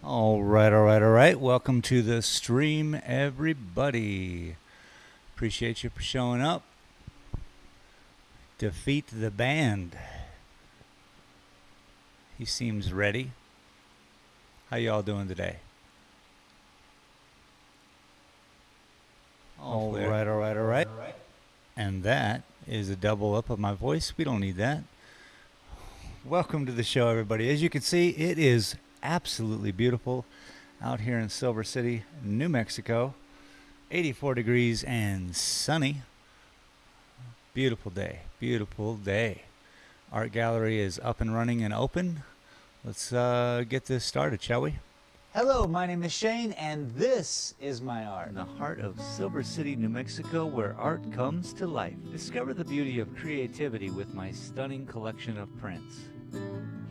All right, all right, all right. Welcome to the stream, everybody. Appreciate you for showing up. Defeat the band. He seems ready. How y'all doing today? All right, all right, all right. And that is a double up of my voice. We don't need that. Welcome to the show, everybody. As you can see, it is absolutely beautiful out here in Silver City, New Mexico. 84 degrees and sunny. Beautiful day. Beautiful day. Art gallery is up and running and open. Let's get this started, shall we? Hello, my name is Shane, and this is my art. In the heart of Silver City, New Mexico, where art comes to life. Discover the beauty of creativity with my stunning collection of prints.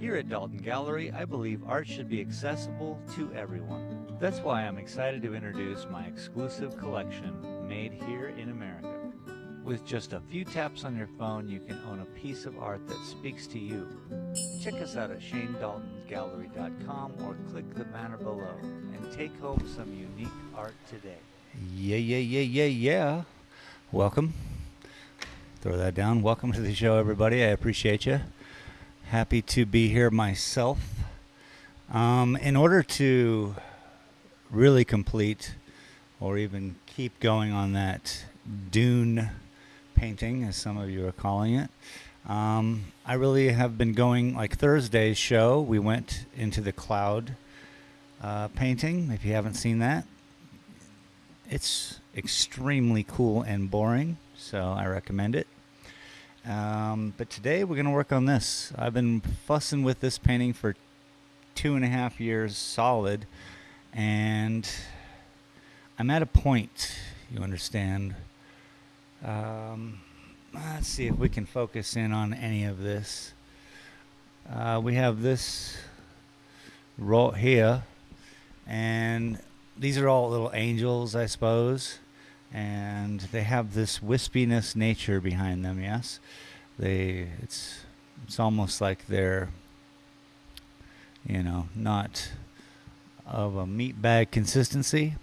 Here at Dalton Gallery, I believe art should be accessible to everyone. That's why I'm excited to introduce my exclusive collection, made here in America. With just a few taps on your phone, you can own a piece of art that speaks to you. Check us out at shanedaltonsgallery.com or click the banner below and take home some unique art today. Yeah. Welcome. Throw that down. Welcome to the show, everybody. I appreciate you. Happy to be here myself. In order to really complete or even keep going on that dune painting, as some of you are calling it, I really have been going, like Thursday's show, we went into the cloud painting. If you haven't seen that, it's extremely cool and boring, so I recommend it. But today we're going to work on this. I've been fussing with this painting for 2.5 years solid, and I'm at a point, you understand. Let's see if we can focus in on any of this. We have this roll here, and these are all little angels, I suppose, and they have this wispiness nature behind them. Yes, it's almost like they're, not of a meat bag consistency,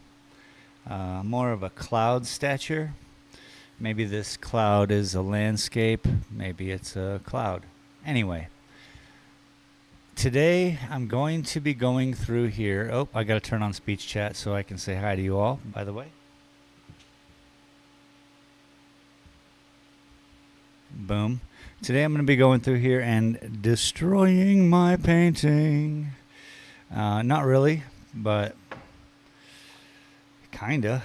more of a cloud stature. Maybe this cloud is a landscape. Maybe it's a cloud. Anyway, today I'm going to be going through here. Oh, I got to turn on speech chat so I can say hi to you all, by the way. Boom. Today I'm going to be going through here and destroying my painting. Not really, but kinda.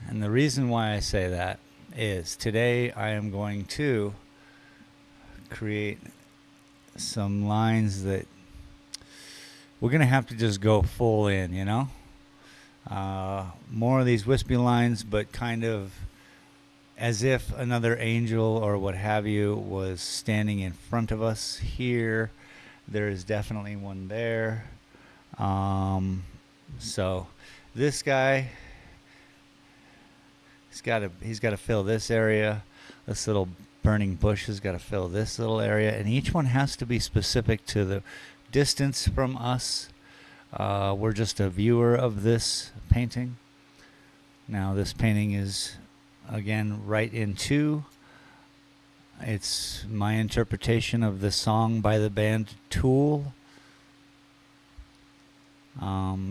And the reason why I say that is today I am going to create some lines that we're going to have to just go full in, more of these wispy lines, but kind of as if another angel or what have you was standing in front of us here. There is definitely one there. So this guy, he's got to fill this area. This little burning bush has got to fill this little area, and each one has to be specific to the distance from us. We're just a viewer of this painting. Now this painting is, again, right in two. It's my interpretation of the song by the band Tool.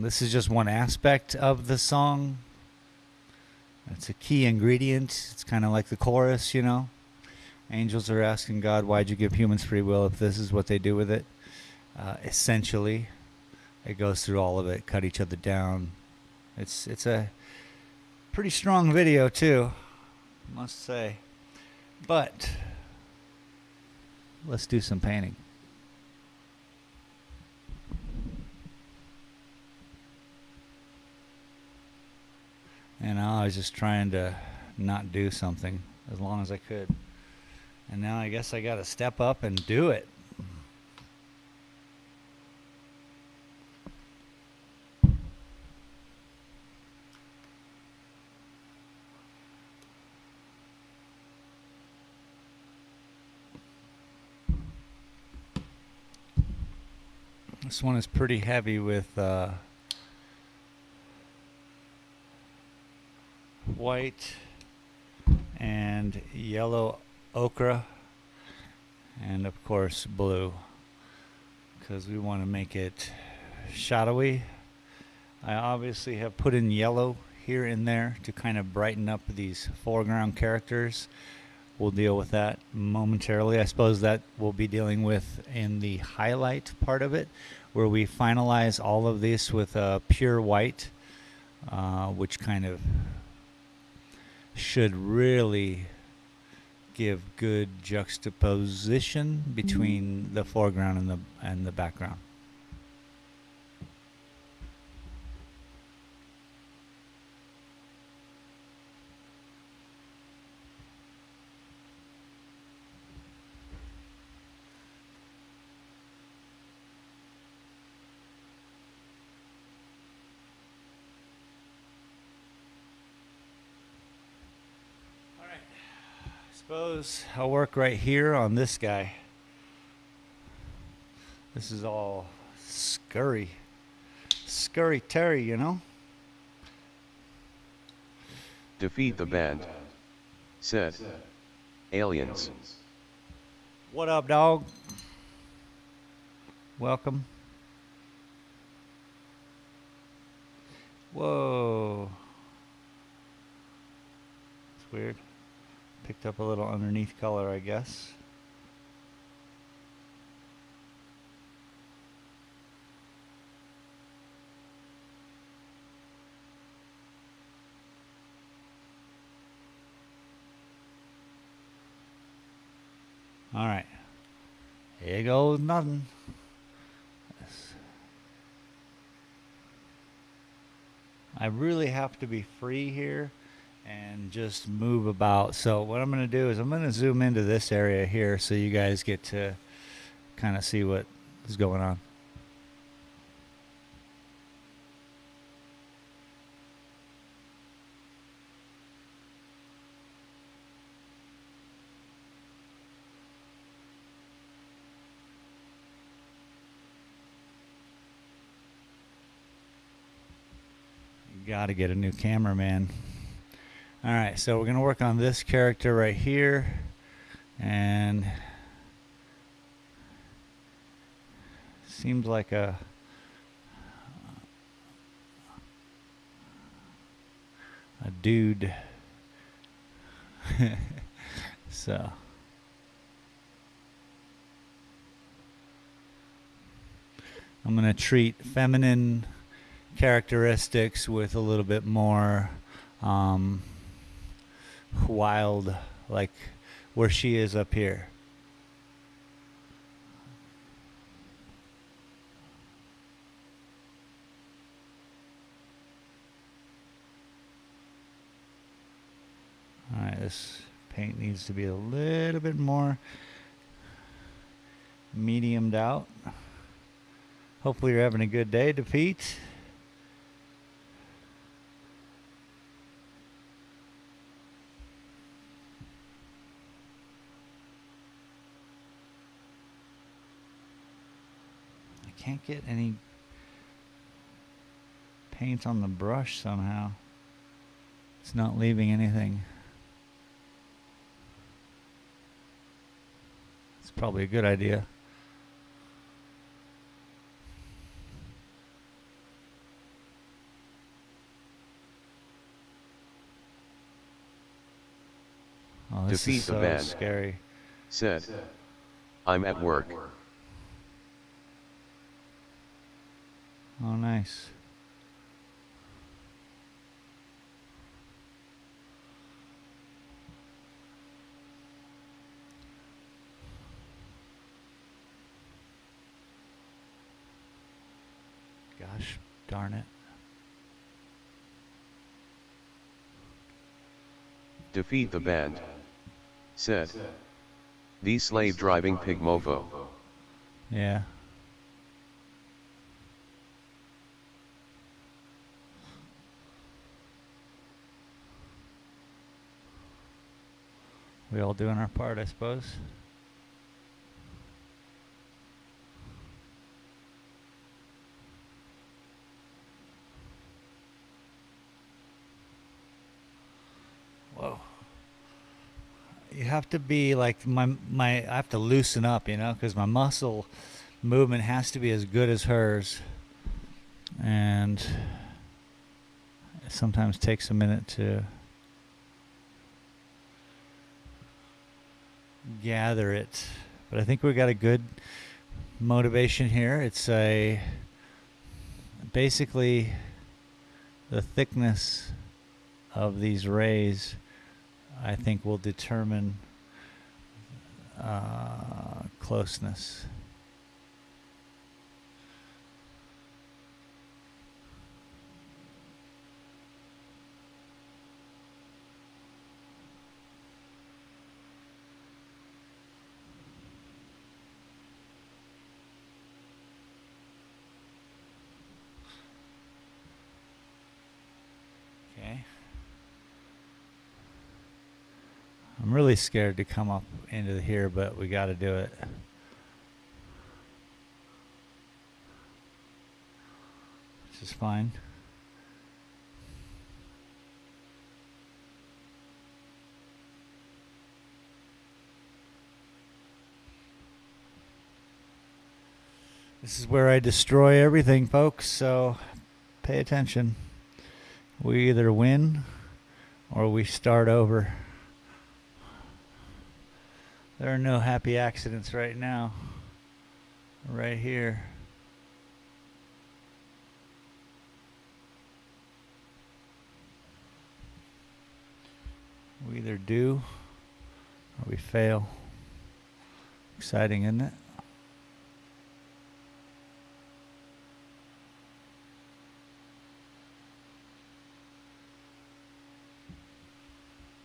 This is just one aspect of the song. It's a key ingredient. It's kind of like the chorus, Angels are asking God, why'd you give humans free will if this is what they do with it? Essentially, it goes through all of it, cut each other down. It's a pretty strong video, too, I must say. But let's do some painting. I was just trying to not do something as long as I could. And now I guess I got to step up and do it. This one is pretty heavy with white and yellow ochre, and of course blue, because we want to make it shadowy. I obviously have put in yellow here and there to kind of brighten up these foreground characters. We'll deal with that momentarily. I suppose that we'll be dealing with in the highlight part of it, where we finalize all of this with pure white, which kind of should really give good juxtaposition between the foreground and the background. Suppose I'll work right here on this guy. This is all scurry Terry, you know. Defeat the band. Said. Aliens. What up, dog? Welcome. Whoa. It's weird. Picked up a little underneath color, I guess. All right. Here goes nothing. I really have to be free here and just move about. So what I'm going to do is I'm going to zoom into this area here so you guys get to kind of see what is going on. Got to get a new cameraman. All right, so we're going to work on this character right here, and seems like a dude. So I'm going to treat feminine characteristics with a little bit more wild, like where she is up here. All right, this paint needs to be a little bit more mediumed out. Hopefully you're having a good day, Defeat. Can't get any paint on the brush somehow. It's not leaving anything. It's probably a good idea. Oh, this Defeat is the so band. scary. Said. I'm at work. Oh, nice. Gosh darn it. Defeat the band. Said. The slave driving pig mofo. Yeah. We all doing our part, I suppose. you have to be like I have to loosen up, you know, because my muscle movement has to be as good as hers, and it sometimes takes a minute to gather it. But I think we got a good motivation here. It's a basically the thickness of these rays, I think, will determine closeness. Okay. I'm really scared to come up into here, but we got to do it. Which is fine. This is where I destroy everything, folks, so pay attention. We either win or we start over. There are no happy accidents right now. Right here. We either do or we fail. Exciting, isn't it?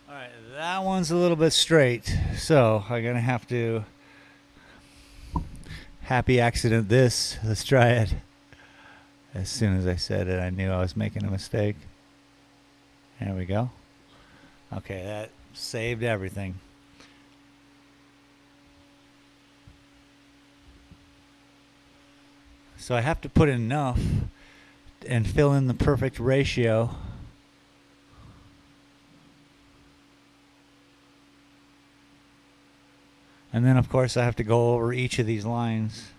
Alright, that one's a little bit straight, so I'm gonna have to happy accident this. Let's try it. As soon as I said it, I knew I was making a mistake. There we go. Okay, that saved everything. So I have to put enough and fill in the perfect ratio. And then, of course, I have to go over each of these lines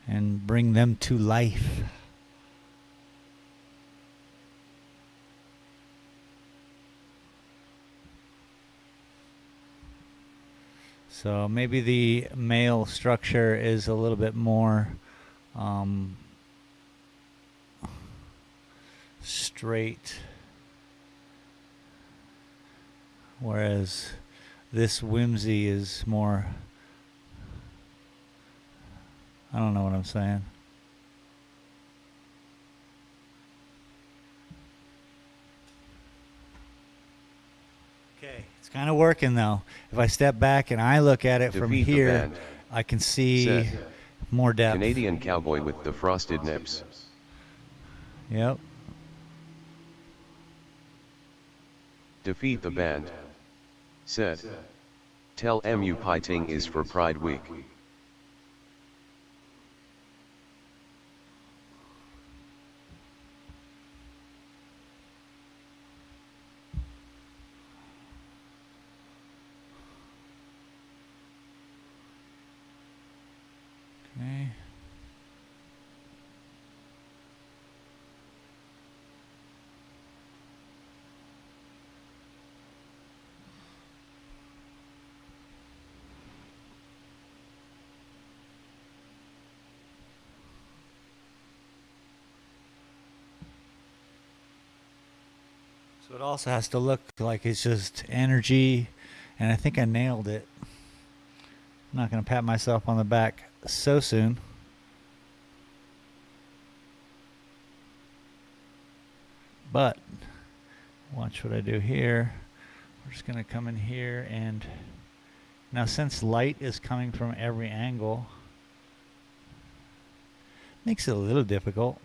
and bring them to life. So maybe the male structure is a little bit more straight, whereas this whimsy is more, I don't know what I'm saying. Okay, it's kind of working though. If I step back and I look at it from Defeat the here, band. I can see Said more depth. Canadian cowboy with the frosted nips. Yep. Defeat the band. Said. Tell MU Piting is for Pride Week. Okay. So it also has to look like it's just energy, and I think I nailed it. I'm not going to pat myself on the back so soon. But watch what I do here. We're just going to come in here, and now since light is coming from every angle, makes it a little difficult.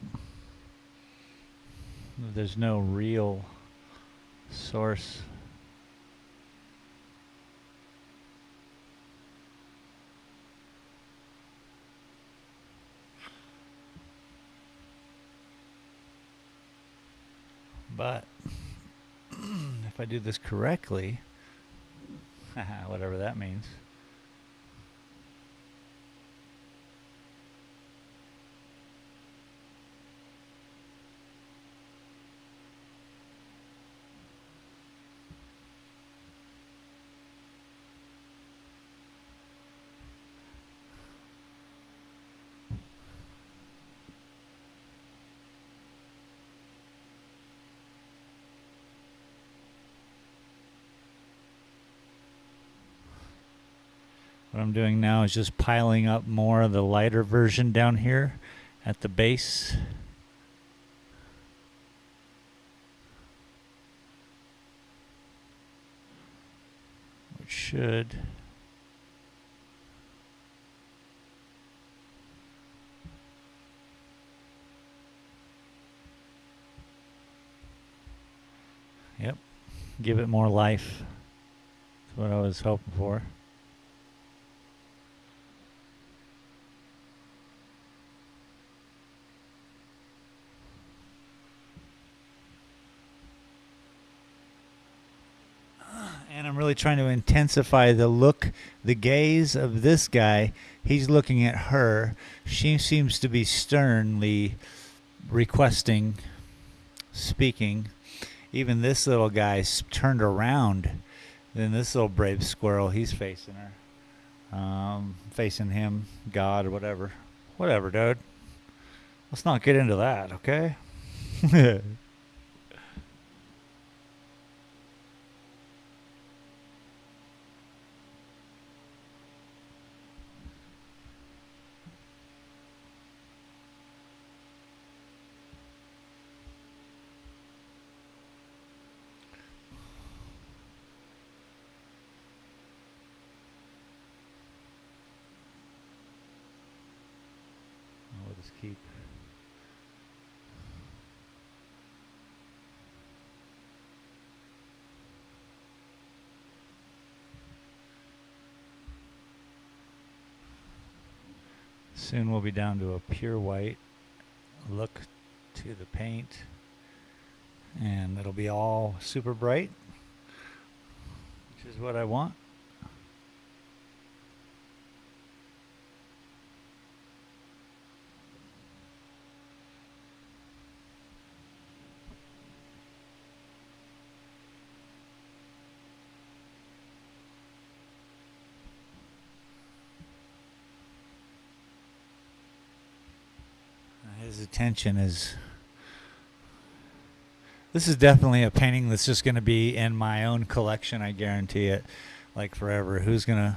There's no real source. But if I do this correctly, Whatever that means. What I'm doing now is just piling up more of the lighter version down here at the base. Which should... Yep, give it more life. That's what I was hoping for. And I'm really trying to intensify the look, the gaze of this guy. He's looking at her. She seems to be sternly requesting, speaking. Even this little guy's turned around. Then this little brave squirrel, he's facing her. Facing him, God, or whatever. Whatever, dude. Let's not get into that, okay? We'll just keep... Soon we'll be down to a pure white look to the paint, and it'll be all super bright, which is what I want. His attention is... This is definitely a painting that's just going to be in my own collection, I guarantee it, like forever. Who's going to...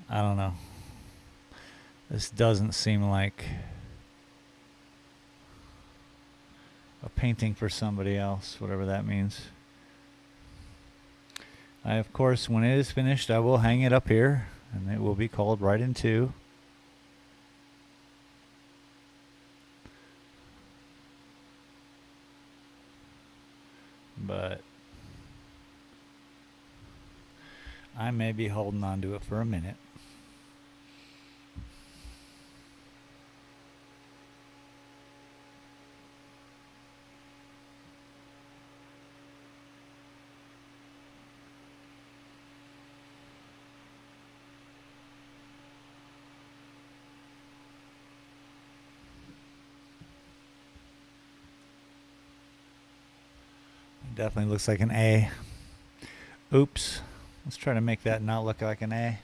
I don't know. This doesn't seem like a painting for somebody else, whatever that means. Of course, when it is finished, I will hang it up here, and it will be called Right in Two. But I may be holding on to it for a minute. Definitely looks like an A. Oops. Let's try to make that not look like an A.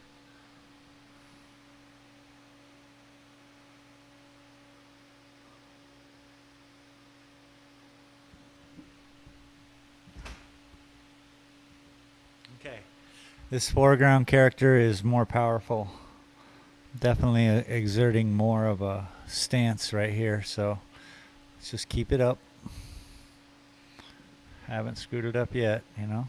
Okay. This foreground character is more powerful. Definitely exerting more of a stance right here. So let's just keep it up. Haven't screwed it up yet, you know.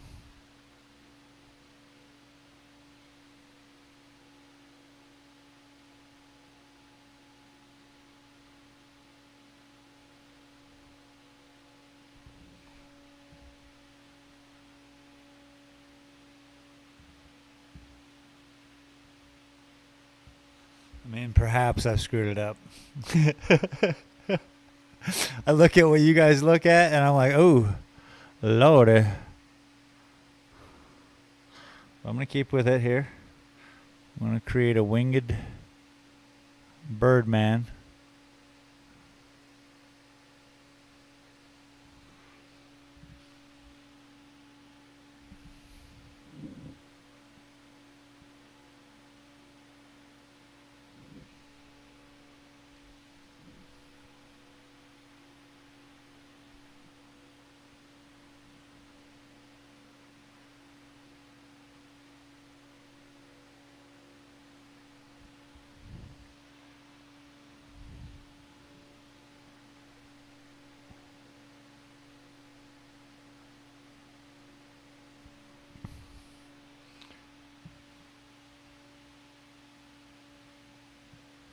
I mean, perhaps I've screwed it up. I look at what you guys look at, and I'm like, oh, Lordy. I'm going to keep with it here. I'm going to create a winged Birdman.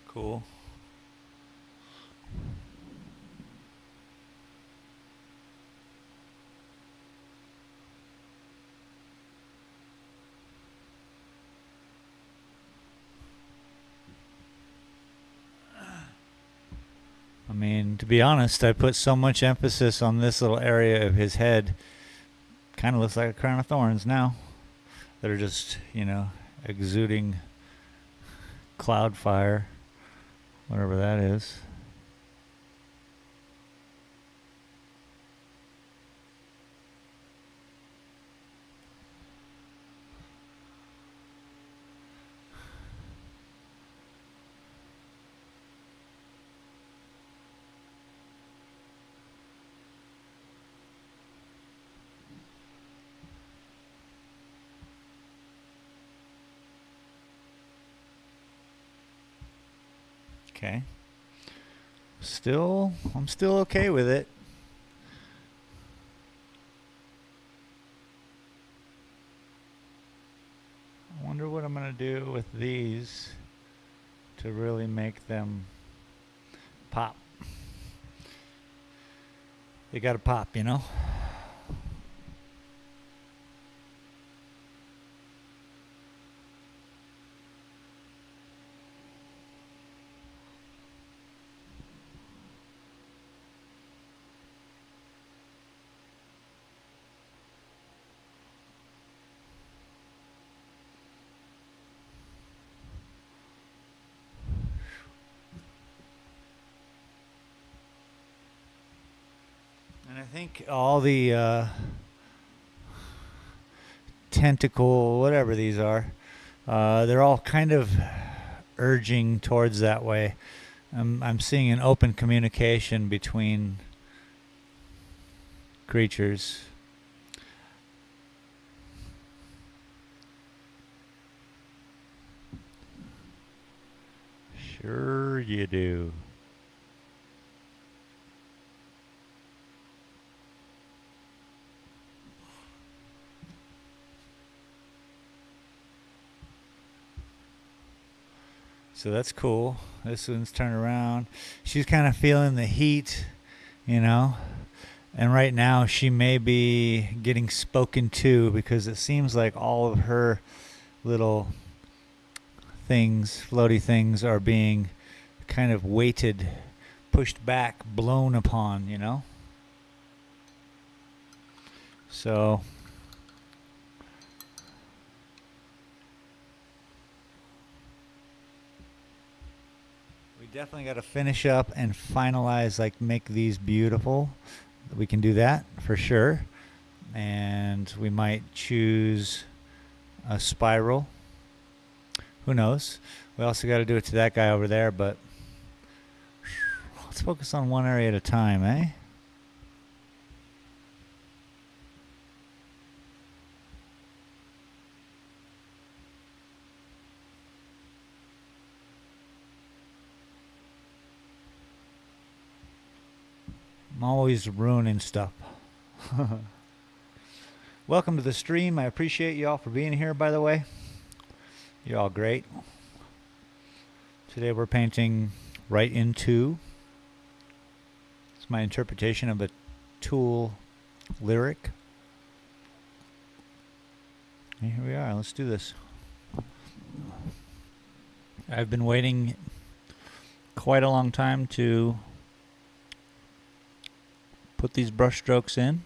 Cool. I mean, to be honest, I put so much emphasis on this little area of his head. Kind of looks like a crown of thorns now. That are just, exuding cloud fire. Whatever that is. Okay. I'm still okay with it. I wonder what I'm going to do with these to really make them pop. They got to pop, And I think all the tentacle, whatever these are, they're all kind of urging towards that way. I'm seeing an open communication between creatures. Sure you do. So that's cool. This one's turned around. She's kind of feeling the heat, And right now she may be getting spoken to because it seems like all of her little things, floaty things, are being kind of weighted, pushed back, blown upon, So we definitely got to finish up and finalize, make these beautiful. We can do that for sure. And we might choose a spiral. Who knows? We also got to do it to that guy over there, but let's focus on one area at a time, eh? I'm always ruining stuff. Welcome to the stream. I appreciate you all for being here, by the way. You're all great. Today we're painting right into. It's my interpretation of a Tool lyric. And here we are. Let's do this. I've been waiting quite a long time to put these brush strokes in.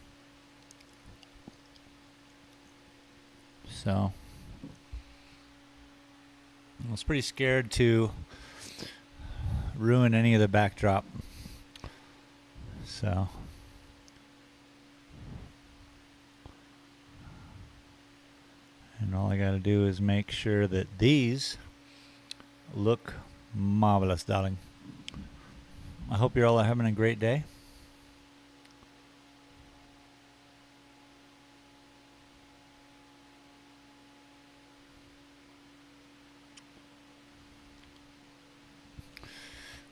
So I was pretty scared to ruin any of the backdrop. So and all I got to do is make sure that these look marvelous, darling. I hope you're all having a great day.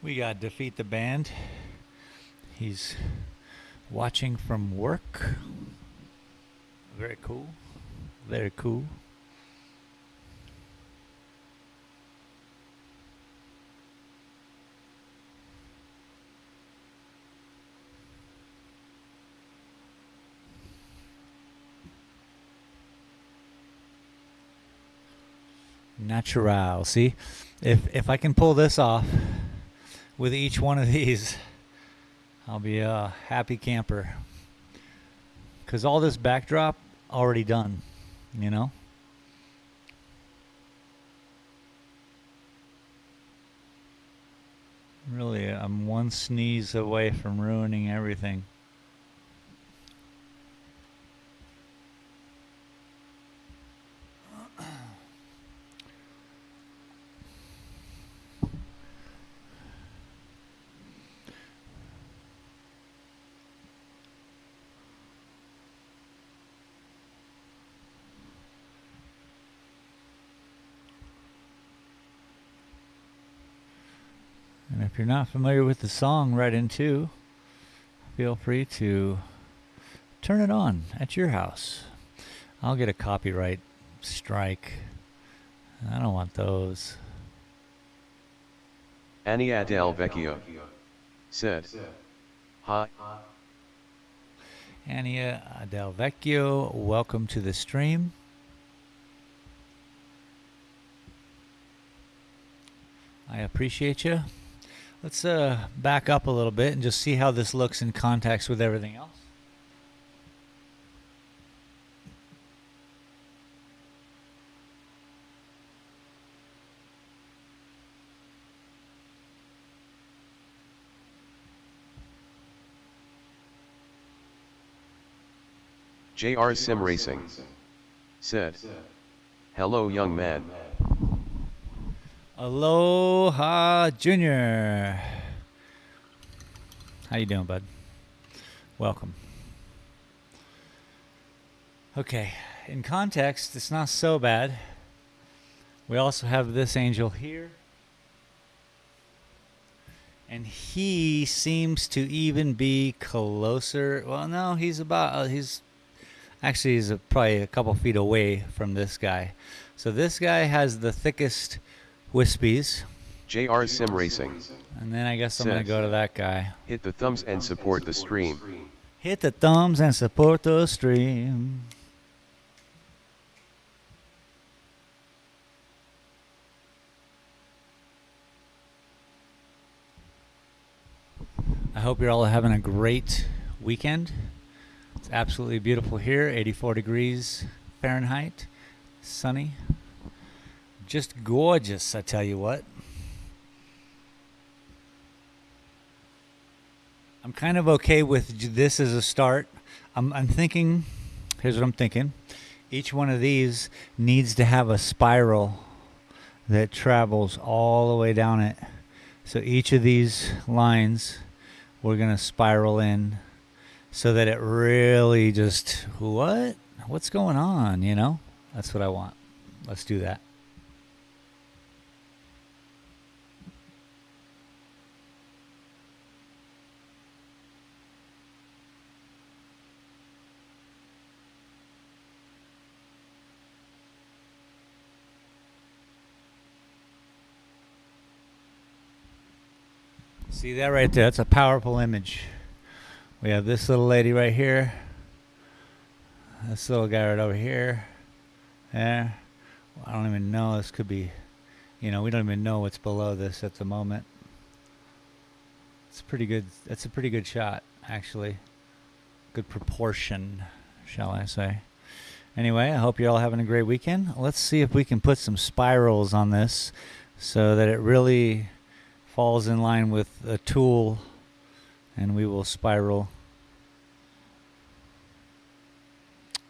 We got Defeat the Band. He's watching from work. Very cool. Very cool. Natural. See, if I can pull this off with each one of these, I'll be a happy camper. Because all this backdrop already done, you know? Really, I'm one sneeze away from ruining everything. And if you're not familiar with the song right into, feel free to turn it on at your house. I'll get a copyright strike. I don't want those. Ania del Vecchio said, "Hi." Ania del Vecchio, welcome to the stream. I appreciate you. Let's back up a little bit and just see how this looks in context with everything else. JR Sim Racing said, "Hello young man." Aloha Junior. How you doing, bud? Welcome. Okay, in context, it's not so bad. We also have this angel here. And he seems to even be closer. Well, no, he's about, he's probably a couple feet away from this guy. So this guy has the thickest wispies. JR Sim Racing. And then I guess I'm going to go to that guy. Hit the thumbs and support the stream. Hit the thumbs and support the stream. I hope you're all having a great weekend. It's absolutely beautiful here, 84 degrees Fahrenheit, sunny. Just gorgeous, I tell you what. I'm kind of okay with this as a start. I'm thinking, here's what I'm thinking. Each one of these needs to have a spiral that travels all the way down it. So each of these lines, we're going to spiral in so that it really just, what's going on, you know? That's what I want. Let's do that. See that right there? That's a powerful image. We have this little lady right here. This little guy right over here. There. I don't even know. This could be, we don't even know what's below this at the moment. It's pretty good. That's a pretty good shot, actually. Good proportion, shall I say. Anyway, I hope you're all having a great weekend. Let's see if we can put some spirals on this so that it really falls in line with a tool, and we will spiral.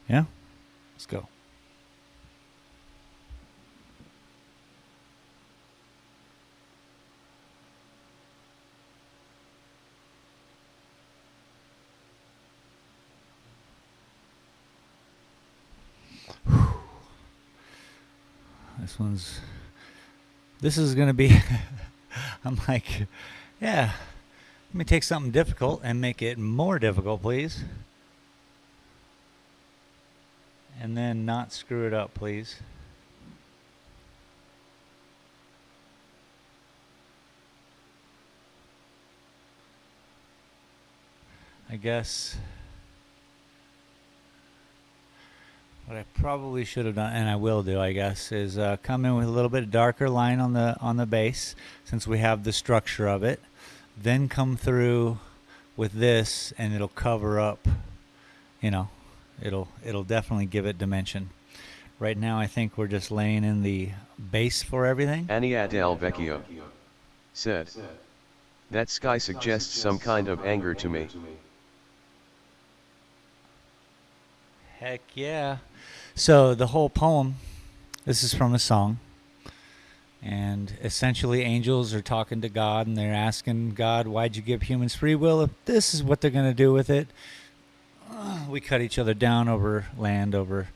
Yeah? Let's go. This is going to be, I'm like, yeah, let me take something difficult and make it more difficult, please. And then not screw it up, please. I guess what I probably should have done, and I will do, I guess, is come in with a little bit darker line on the base, since we have the structure of it. Then come through with this, and it'll cover up. You know, it'll definitely give it dimension. Right now, I think we're just laying in the base for everything. Ania del Vecchio said, "That sky suggests some kind of anger to me." Heck yeah. So the whole poem, this is from a song, and essentially angels are talking to God, and they're asking God, why'd you give humans free will if this is what they're going to do with it? We cut each other down over land, over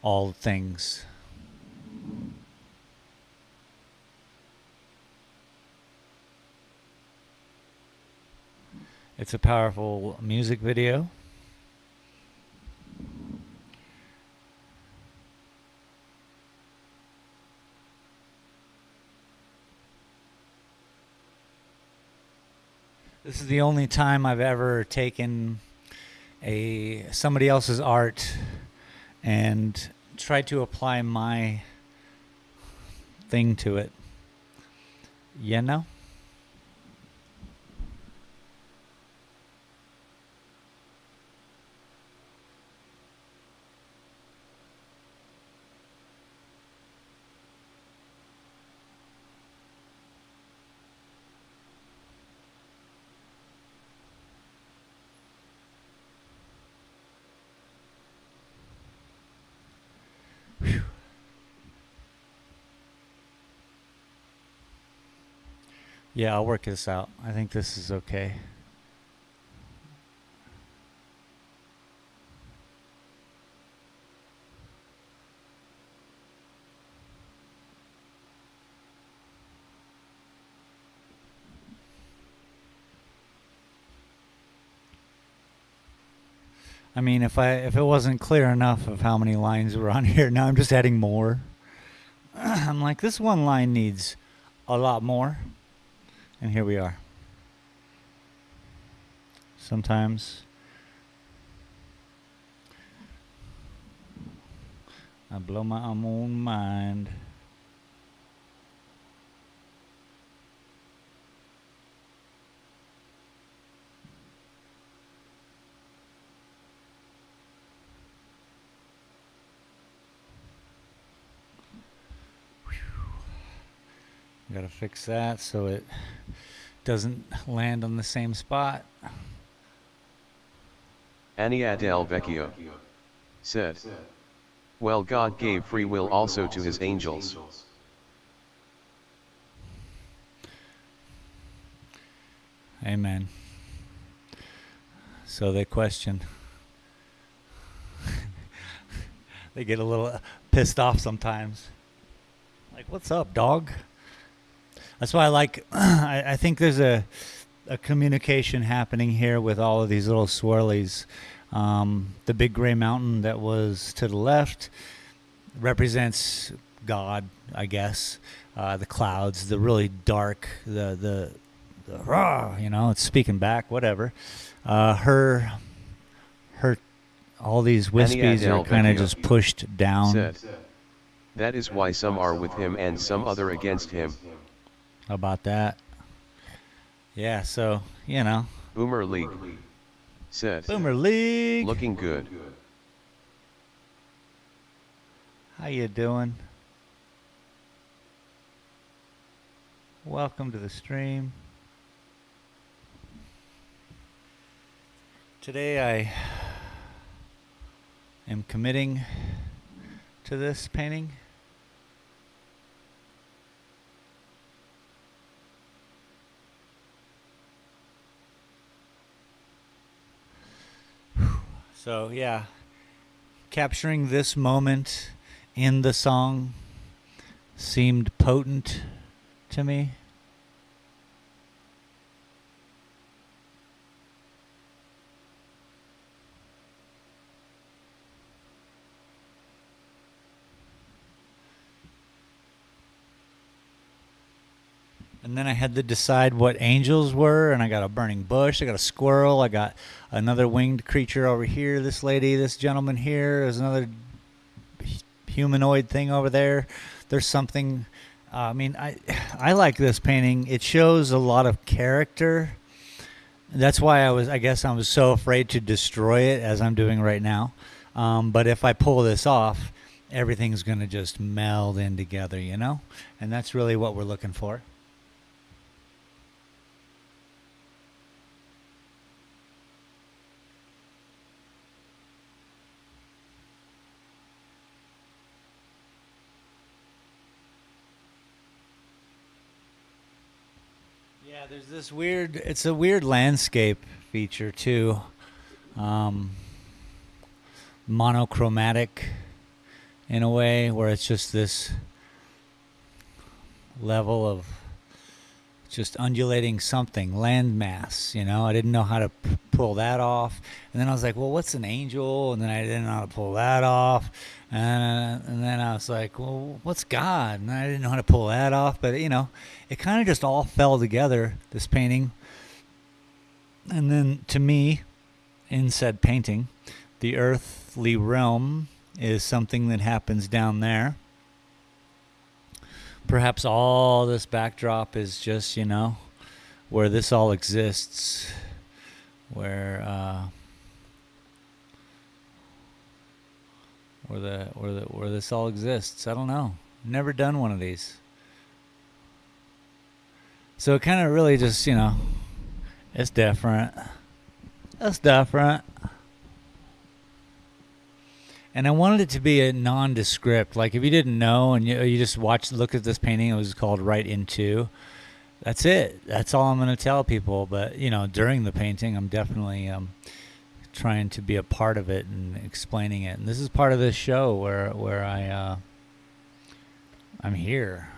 all things. It's a powerful music video. This is the only time I've ever taken somebody else's art and tried to apply my thing to it. You know? Yeah, I'll work this out. I think this is okay. I mean, if it wasn't clear enough of how many lines were on here, now I'm just adding more. I'm like, this one line needs a lot more. And here we are. Sometimes I blow my own mind. Gotta fix that so it doesn't land on the same spot. Ania del Vecchio said, "Well, God gave free will also to his angels." Amen. So they question. They get a little pissed off sometimes. Like, what's up, dog? That's why I like, I think there's a communication happening here with all of these little swirlies. The big gray mountain that was to the left represents God, I guess. The clouds, the really dark, the rah, you know, it's speaking back, whatever. Her, all these wispies are kind of just pushed down. Said, "That is why some are with him and some other against him." How about that? Yeah, so, you know. Boomer League said, Boomer League. "Looking good." How you doing? Welcome to the stream. Today I am committing to this painting. So yeah, capturing this moment in the song seemed potent to me. And then I had to decide what angels were, and I got a burning bush, I got a squirrel, I got another winged creature over here, this lady, this gentleman here, there's another humanoid thing over there. There's something, I like this painting. It shows a lot of character. That's why I guess I was so afraid to destroy it as I'm doing right now. But if I pull this off, everything's going to just meld in together, you know? And that's really what we're looking for. Yeah, there's this weird, it's a weird landscape feature too. Monochromatic in a way where it's just this level of just undulating something, landmass, you know. I didn't know how to pull that off. And then I was like, well, what's an angel? And then I didn't know how to pull that off. And then I was like, well, what's God? And I didn't know how to pull that off. But, you know, it kind of just all fell together, this painting. And then to me, in said painting, the earthly realm is something that happens down there. Perhaps all this backdrop is just, you know, where this all exists, where this all exists. I don't know. Never done one of these. So it kind of really just, you know, it's different. It's different. And I wanted it to be a nondescript. Like if you didn't know and you just look at this painting, it was called Right Into. That's it. That's all I'm going to tell people. But, you know, during the painting, I'm definitely trying to be a part of it and explaining it. And this is part of this show where I'm here.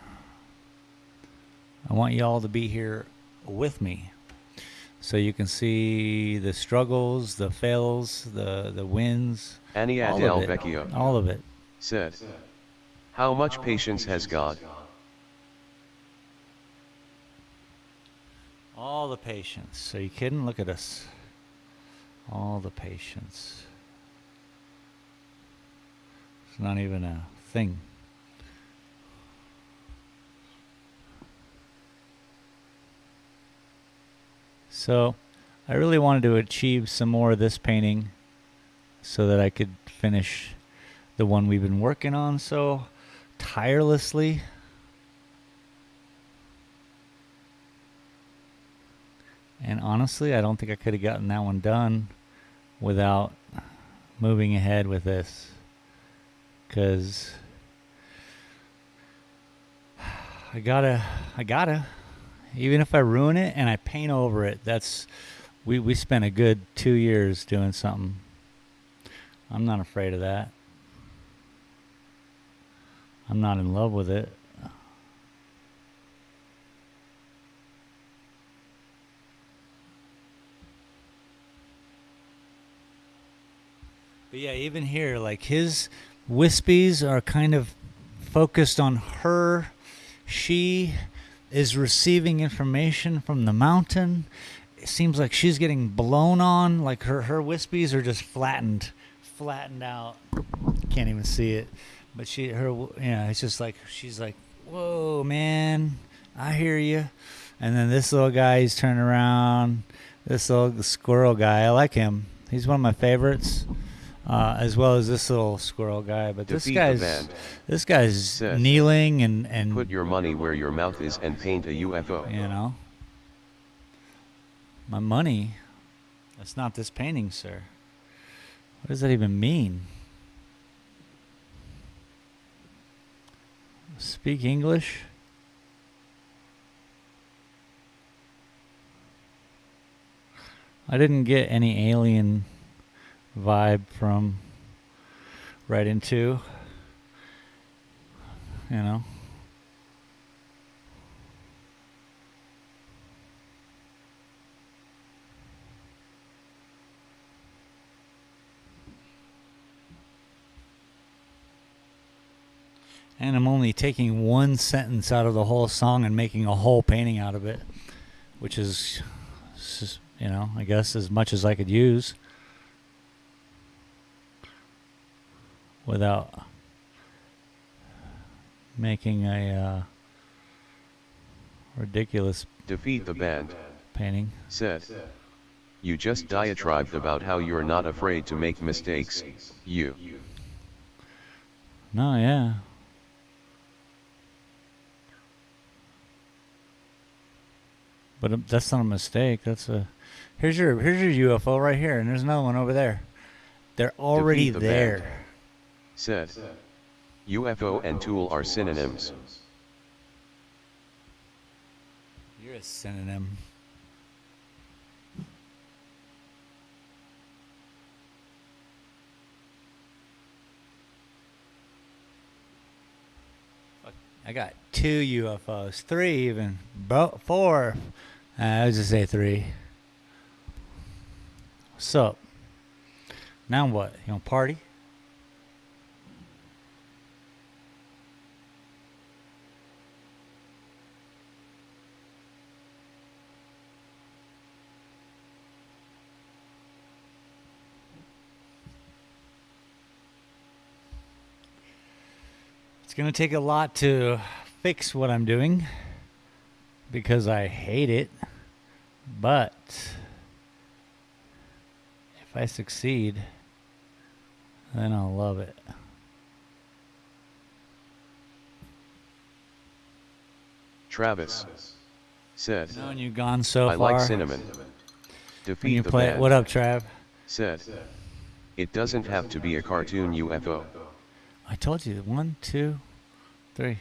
I want you all to be here with me, so you can see the struggles, the fails, the wins. Ania del Vecchio All of it. said, how much patience has God? All the patience. Are you kidding? Look at us. All the patience. It's not even a thing. So I really wanted to achieve some more of this painting so that I could finish the one we've been working on so tirelessly. And honestly, I don't think I could have gotten that one done without moving ahead with this, because I gotta, even if I ruin it and I paint over it, we spent a good 2 years doing something. I'm not afraid of that. I'm not in love with it. But yeah, even here, like his wispies are kind of focused on her. She is receiving information from the mountain. It seems like she's getting blown on. Like her wispies are just flattened out. Can't even see it. But it's just like, she's like, whoa, man, I hear you. And then this little guy, he's turning around. This little squirrel guy, I like him. He's one of my favorites. as well as this little squirrel guy. But Defeat the band. this guy's Said, kneeling and put your money where your mouth is and paint a UFO. you know, my money. That's not this painting, sir. What does that even mean? Speak English? I didn't get any alien vibe from right into, you know. And I'm only taking one sentence out of the whole song and making a whole painting out of it, which is, you know, I guess as much as I could use without making a ridiculous Defeat the band. painting. Said, you just diatribed about how you're not afraid to make mistakes, you. No, yeah. But that's not a mistake. That's a here's your UFO right here, and there's another one over there. They're already Defeat the there. band. Said, UFO and tool are synonyms. You're a synonym. I got 2 UFOs, 3 even, 4. I was just say 3. What's up? Now what? You want to party? It's going to take a lot to fix what I'm doing because I hate it. But if I succeed, then I'll love it. Travis said, Knowing you've gone so I far. like cinnamon. When Defeat you the play band. it. What up, Trav? Said, it doesn't have to be a cartoon UFO. I told you, 1, 2, 3.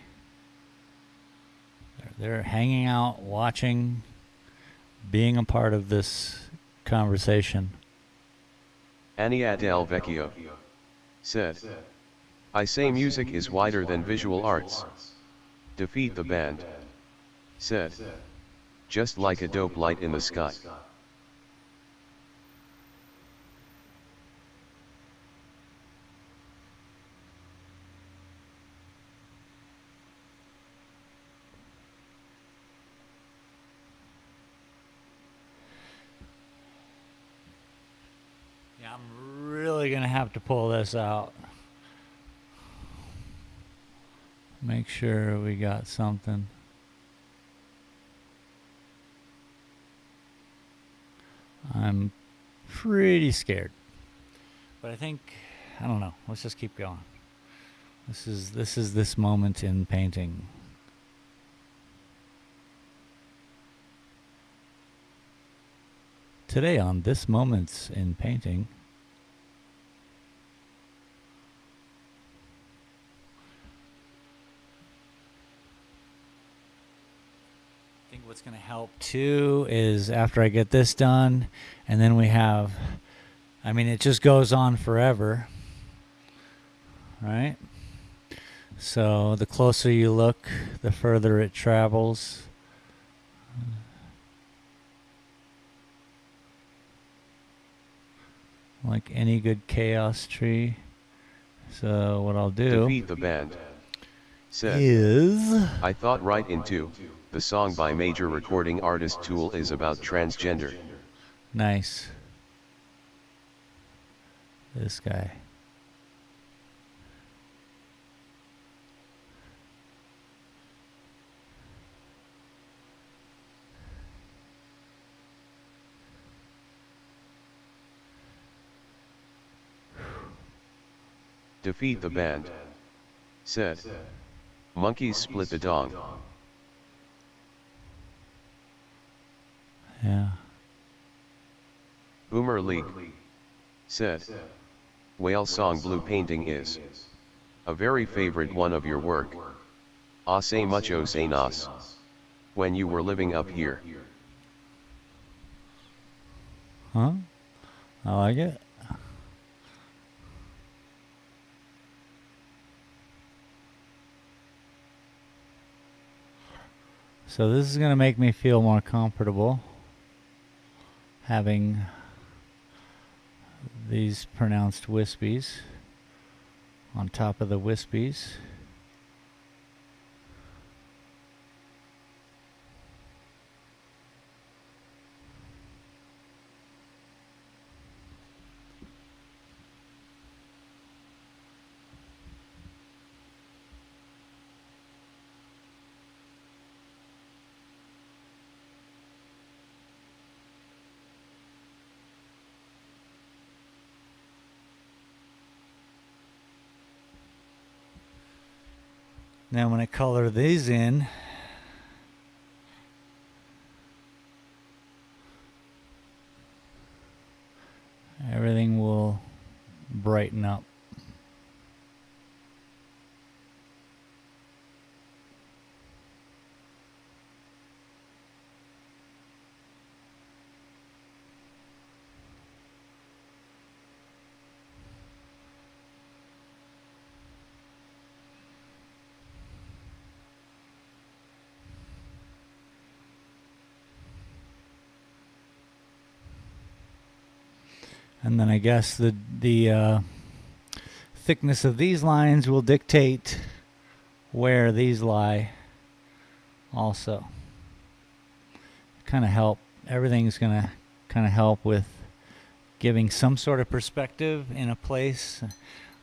They're hanging out, watching, being a part of this conversation. Ania Del Vecchio said, I say music is wider than visual arts. Defeat the band. Said, just like a dope light in the sky. Yeah, I'm really going to have to pull this out. Make sure we got something. I'm pretty scared. But I think, I don't know. Let's just keep going. This is this moment in painting. Today on This Moments in Painting, I think what's going to help too is after I get this done, and then we have, I mean, it just goes on forever, right? So the closer you look, the further it travels. Like any good chaos tree. So what I'll do Defeat the band. Said, is I thought right into, the song by major recording artist Tool is about transgender. nice. This guy. Defeat the band, said. Monkeys split the dong. Yeah. Boomer League, said. Whale song blue painting is a very favorite one of your work. Hace muchos años, when you were living up here. Huh? I like it. So this is going to make me feel more comfortable having these pronounced wispies on top of the wispies. Now when I color these in, everything will brighten up. And then I guess the thickness of these lines will dictate where these lie also. Kind of help. Everything's going to kind of help with giving some sort of perspective in a place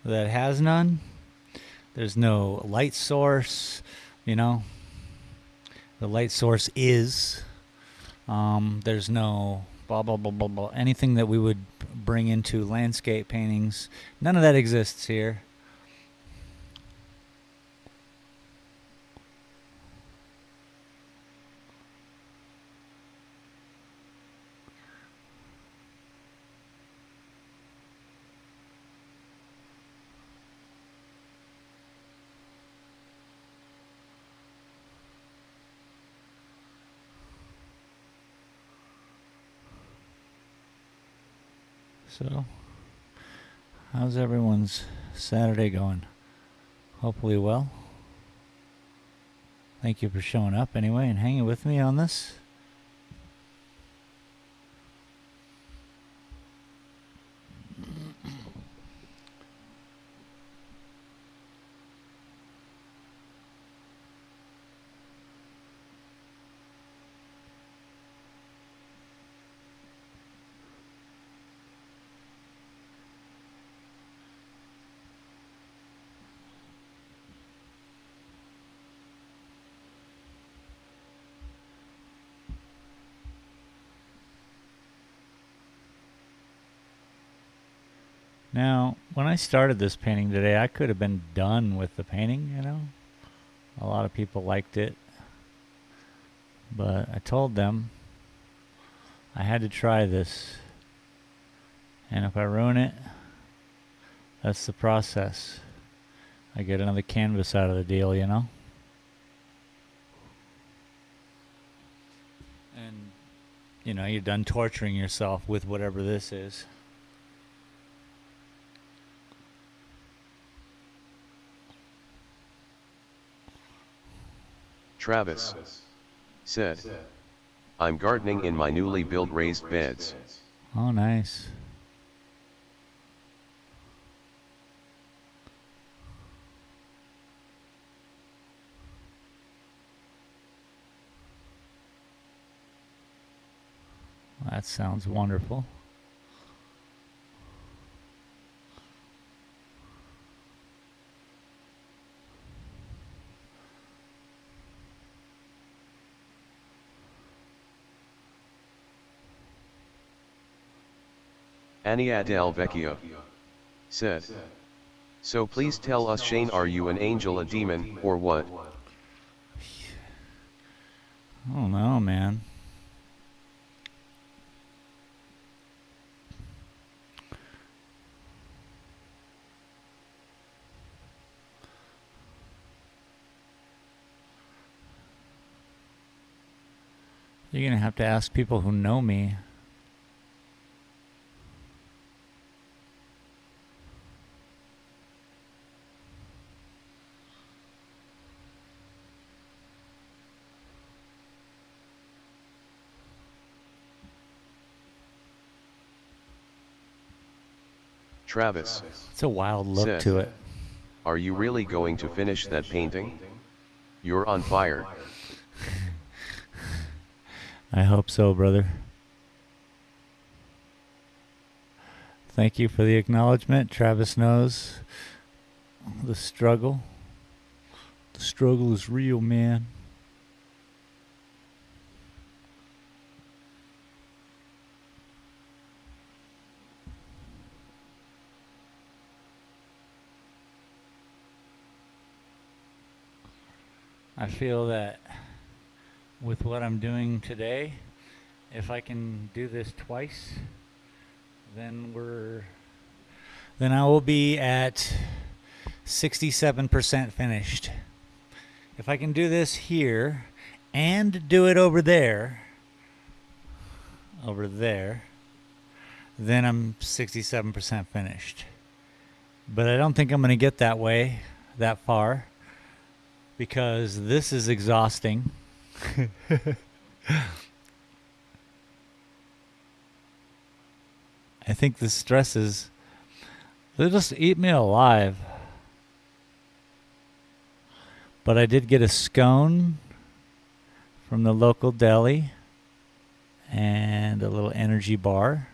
that has none. There's no light source, you know. The light source is. There's no blah, blah, blah, blah, blah. Anything that we would bring into landscape paintings, none of that exists here. So, how's everyone's Saturday going? Hopefully well. Thank you for showing up anyway and hanging with me on this. Now, when I started this painting today, I could have been done with the painting, you know. A lot of people liked it. But I told them I had to try this. And if I ruin it, that's the process. I get another canvas out of the deal, you know. And, you know, you're done torturing yourself with whatever this is. Travis said, I'm gardening in my newly built raised beds. Oh, nice. That sounds wonderful. Ania del Vecchio said, So please tell us, Shane, are you an angel, a demon, or what? I don't know, man. You're going to have to ask people who know me. Travis It's a wild look said, to it. are you really going to finish that painting? You're on fire. I hope so, brother. Thank you for the acknowledgement. Travis knows the struggle. The struggle is real, man. I feel that with what I'm doing today, if I can do this twice, then I will be at 67% finished. If I can do this here and do it over there, then I'm 67% finished. But I don't think I'm going to get that far, because this is exhausting. I think the stresses, they'll just eat me alive. But I did get a scone from the local deli and a little energy bar.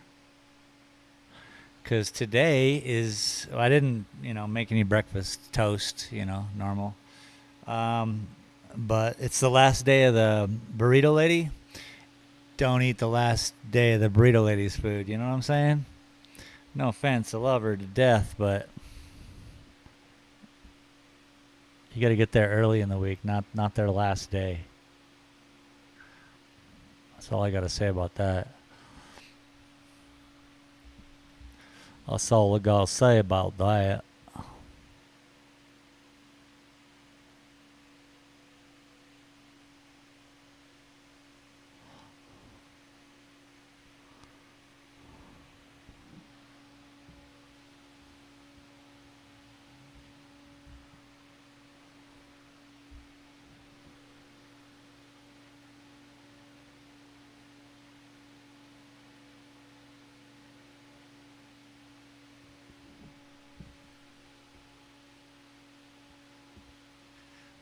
Because today is, I didn't, make any breakfast, toast, normal. But it's the last day of the burrito lady. Don't eat the last day of the burrito lady's food. You know what I'm saying? No offense, I love her to death, but you got to get there early in the week, not their last day. That's all I got to say about that. That's all I got to say about that.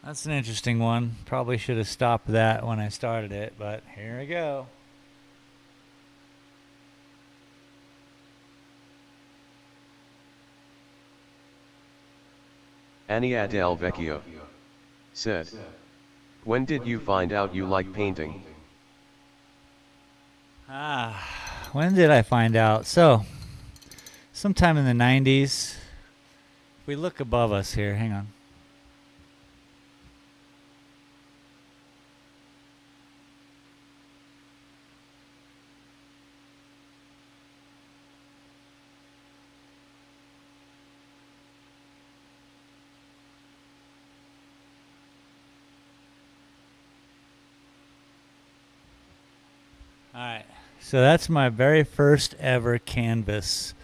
That's an interesting one. Probably should have stopped that when I started it, but here we go. Annie Adele Vecchio said, when did you find out you like painting? When did I find out? So, sometime in the 90s. If we look above us here, hang on. All right, so that's my very first ever canvas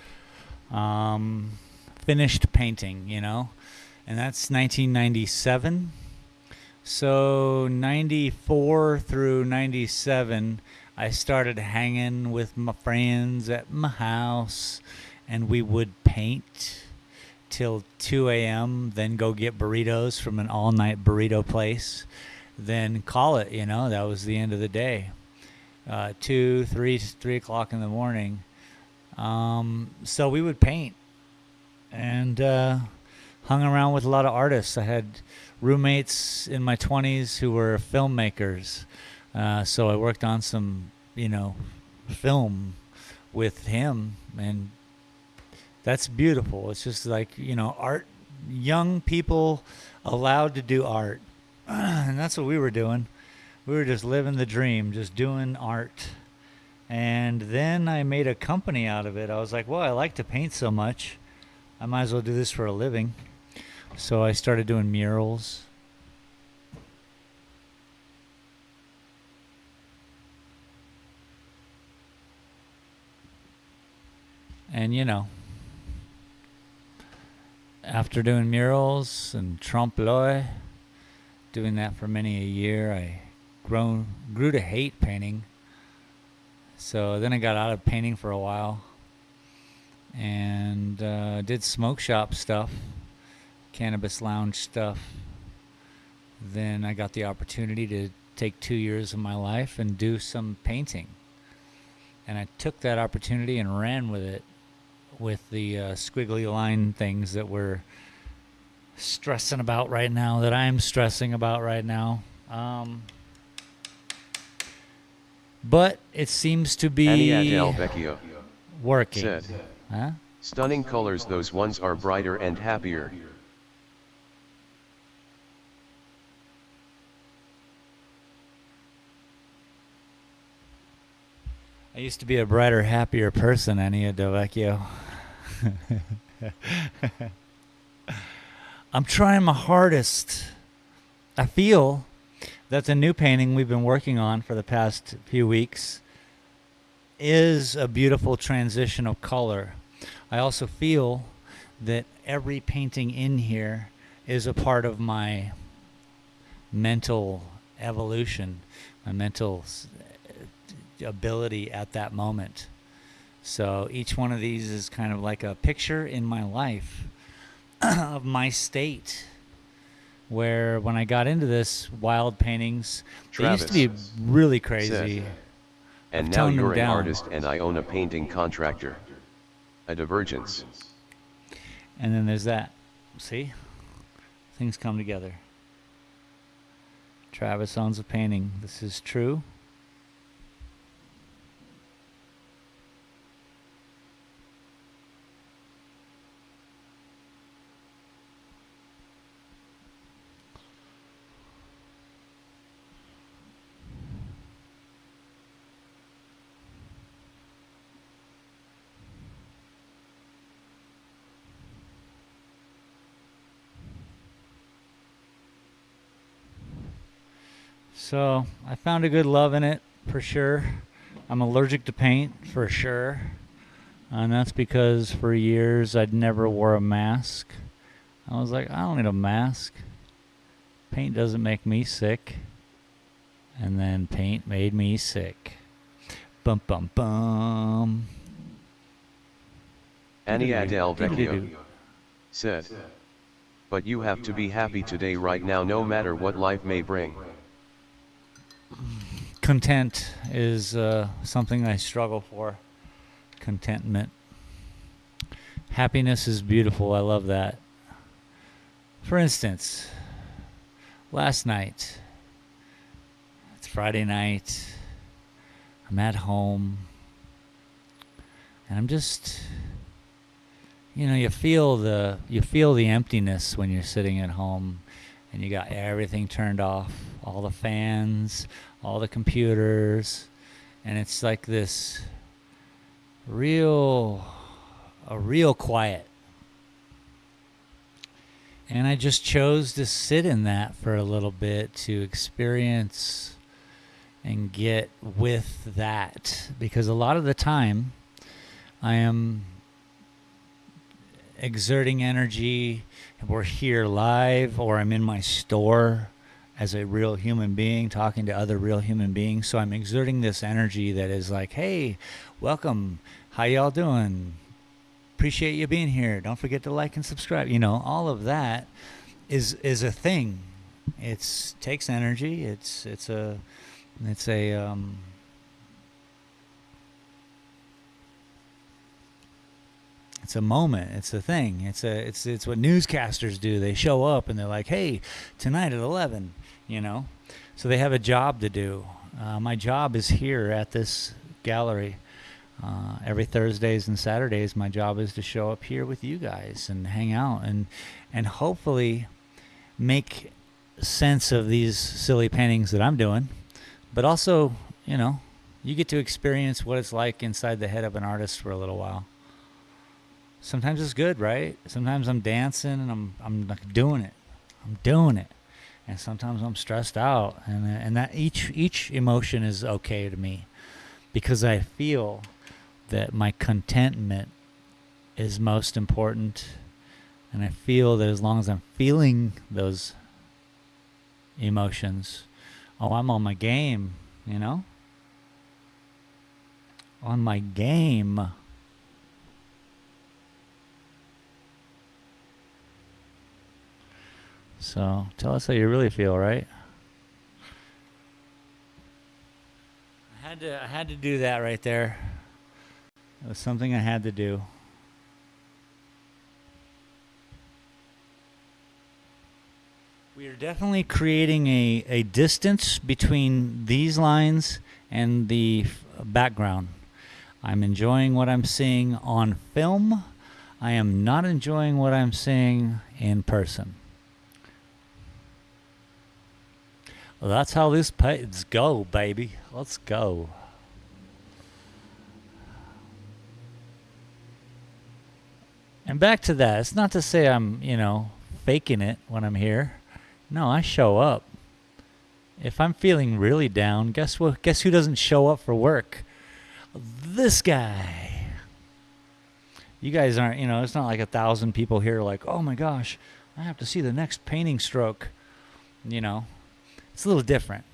finished painting, and that's 1997. So 94 through 97, I started hanging with my friends at my house, and we would paint till 2 a.m., then go get burritos from an all-night burrito place, then call it, that was the end of the day. 2, 3 o'clock in the morning. So we would paint and hung around with a lot of artists. I had roommates in my 20s who were filmmakers. So I worked on some, film with him, and That's beautiful. It's just like, art, young people allowed to do art. And that's what we were doing. We were just living the dream, just doing art. And then I made a company out of it. I was like, well, I like to paint so much. I might as well do this for a living. So I started doing murals. And, after doing murals and trompe-l'oeil, doing that for many a year, I grew to hate painting. So then I got out of painting for a while and did smoke shop stuff, cannabis lounge stuff. Then I got the opportunity to take 2 years of my life and do some painting. And I took that opportunity and ran with it, with the squiggly line things that we're stressing about right now, that I'm stressing about right now. But it seems to be Vecchio working. said, Huh? stunning colors, those ones are brighter and happier. I used to be a brighter, happier person, Ania Del Vecchio. I'm trying my hardest. I feel that the new painting we've been working on for the past few weeks is a beautiful transition of color. I also feel that every painting in here is a part of my mental evolution, my mental ability at that moment. So each one of these is kind of like a picture in my life of my state, where when I got into this, wild paintings, they used to be really crazy. Said, and now you're an artist and I own a painting contractor. A divergence. And then there's that. See? Things come together. Travis owns a painting. This is true. So I found a good love in it, for sure. I'm allergic to paint, for sure. And that's because for years I'd never wore a mask. I was like, I don't need a mask. Paint doesn't make me sick. And then paint made me sick. Bum bum bum. Annie Adele Vecchio said, but you have to be happy today, right now, no matter what life may bring. Content is something I struggle for. Contentment. Happiness is beautiful. I love that. For instance, last night, it's Friday night, I'm at home, and I'm just, you feel the emptiness when you're sitting at home and you got everything turned off, all the fans, all the computers, and it's like this real quiet. And I just chose to sit in that for a little bit to experience and get with that, because a lot of the time I am exerting energy. We're here live, or I'm in my store as a real human being talking to other real human beings. So I'm exerting this energy that is like, hey, welcome, how y'all doing, appreciate you being here, don't forget to like and subscribe. All of that is a thing. It takes energy. It's a moment. It's a thing. It's what newscasters do. They show up and they're like, hey, tonight at 11, so they have a job to do. My job is here at this gallery. Every Thursdays and Saturdays, my job is to show up here with you guys and hang out and hopefully make sense of these silly paintings that I'm doing. But also, you know, you get to experience what it's like inside the head of an artist for a little while. Sometimes it's good, right? Sometimes I'm dancing and I'm like doing it. I'm doing it. And sometimes I'm stressed out, and that each emotion is okay to me, because I feel that my contentment is most important, and I feel that as long as I'm feeling those emotions, oh, I'm on my game, you know? On my game. So tell us how you really feel, right? I had to do that right there. It was something I had to do. We are definitely creating a distance between these lines and the background. I'm enjoying what I'm seeing on film. I am not enjoying what I'm seeing in person. Well, that's how this paints go, baby. Let's go. And back to that. It's not to say I'm, faking it when I'm here. No, I show up. If I'm feeling really down, guess what? Guess who doesn't show up for work? This guy. You guys aren't, it's not like 1,000 people here like, oh my gosh, I have to see the next painting stroke. It's a little different.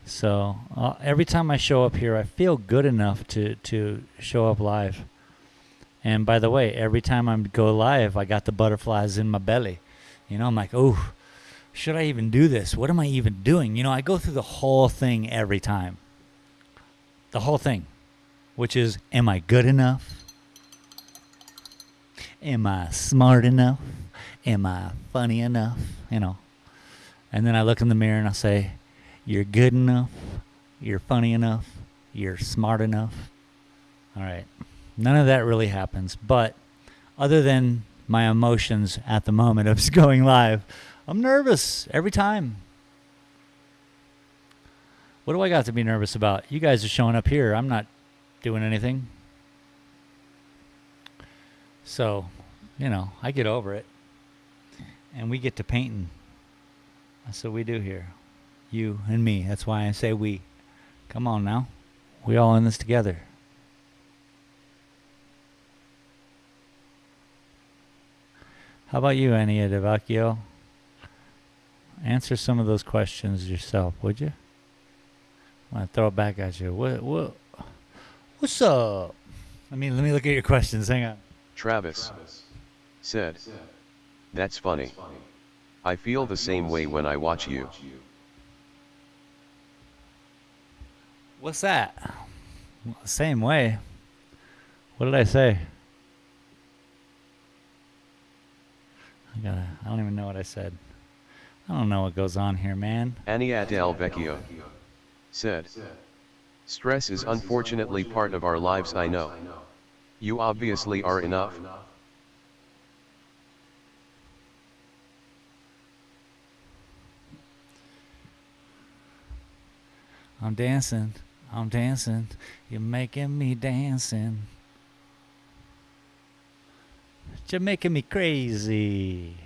So every time I show up here, I feel good enough to show up live. And by the way, every time I go live, I got the butterflies in my belly. I'm like, oh, should I even do this? What am I even doing? I go through the whole thing every time. The whole thing. Which is, am I good enough? Am I smart enough? Am I funny enough? And then I look in the mirror and I say, you're good enough, you're funny enough, you're smart enough. All right. None of that really happens. But other than my emotions at the moment of going live, I'm nervous every time. What do I got to be nervous about? You guys are showing up here. I'm not doing anything. So, I get over it. And we get to painting. That's what we do here. You and me. That's why I say we. Come on now. We all in this together. How about you, Ania Devacchio? Answer some of those questions yourself, would you? I'm going to throw it back at you. What's up? Let me look at your questions. Hang on. Travis said, that's funny. I feel the same way when I watch you. What's that? Same way. What did I say? I don't even know what I said. I don't know what goes on here, man. Ania del Vecchio said, stress is unfortunately part of our lives, I know. You obviously are enough. I'm dancing, you're making me dancing. You're making me crazy.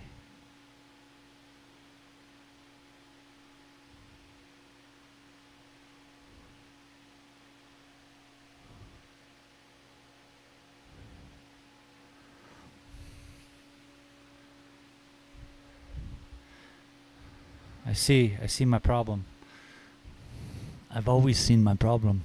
I see my problem. I've always seen my problem.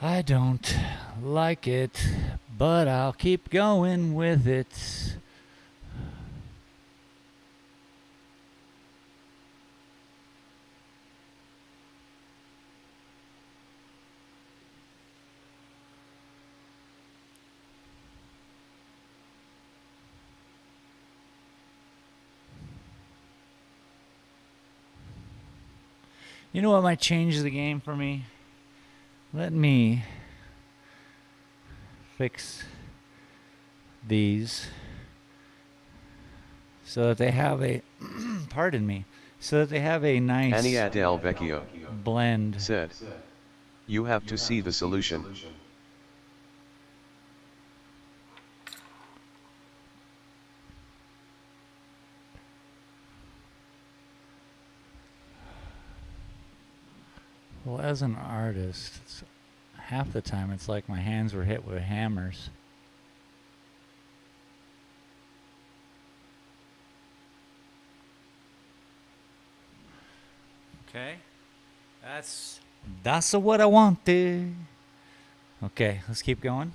I don't like it, but I'll keep going with it. You know what might change the game for me? Let me fix these so that they have a, pardon me, so that they have a nice Ania del Vecchio blend. said, "You have to see the solution." Well, as an artist, half the time it's like my hands were hit with hammers. Okay, that's what I wanted. Okay, let's keep going.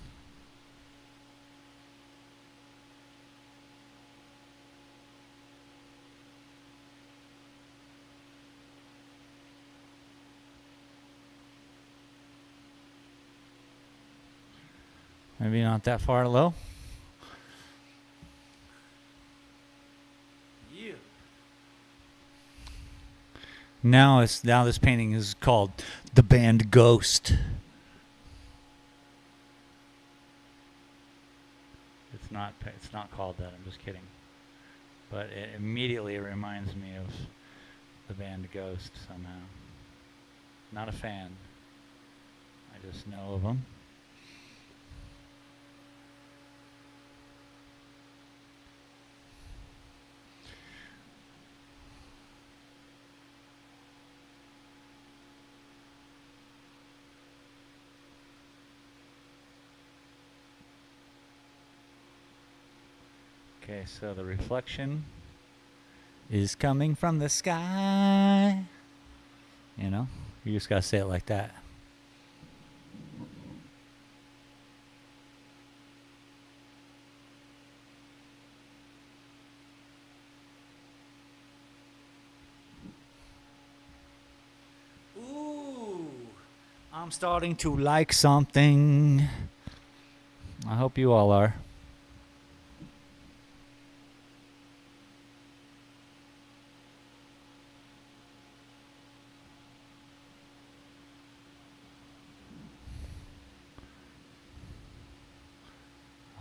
Maybe not that far low. Yeah. Now this painting is called The Band Ghost. It's not called that. I'm just kidding. But it immediately reminds me of the band Ghost somehow. Not a fan. I just know of them. Okay, so the reflection is coming from the sky. You know, you just gotta say it like that. Ooh, I'm starting to like something. I hope you all are.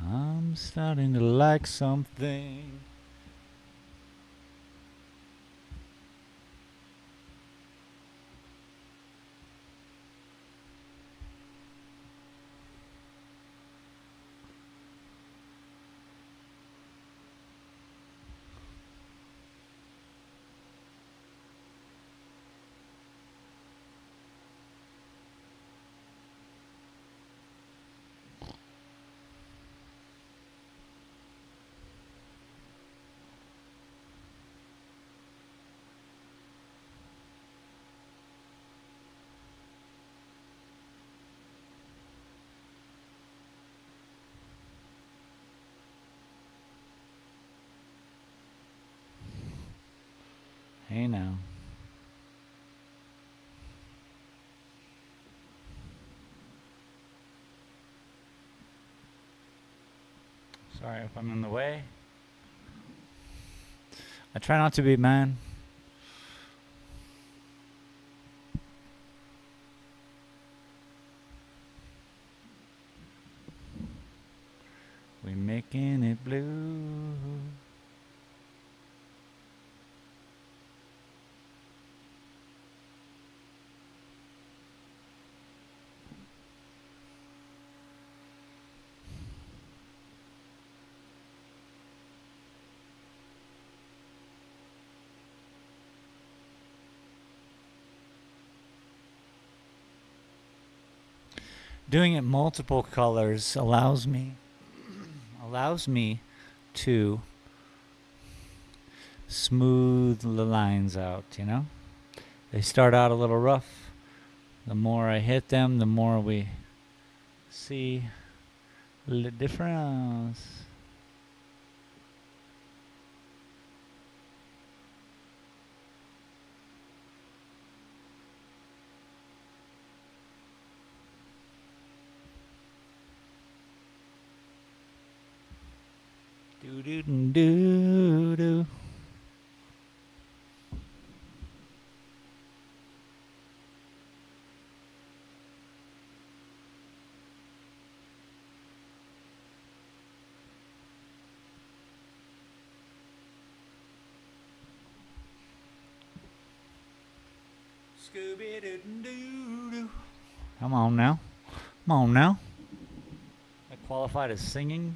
I'm starting to like something. Hey now. Sorry if I'm in the way. I try not to be, man. We making it blue. Doing it multiple colors allows me to smooth the lines out, you know? They start out a little rough. The more I hit them, the more we see the difference. Do do do do. Scooby-Doo-Doo-Doo. Come on now. Come on now. I qualified as singing.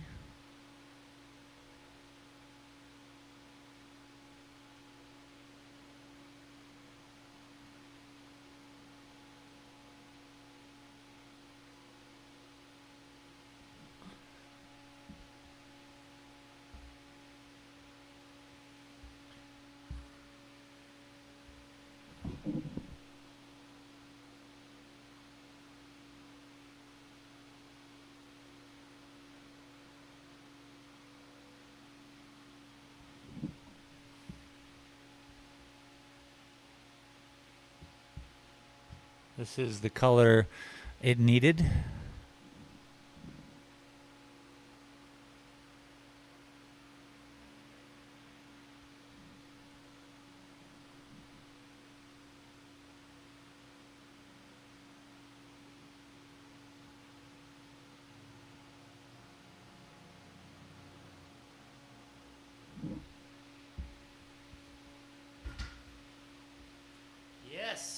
This is the color it needed. Yes.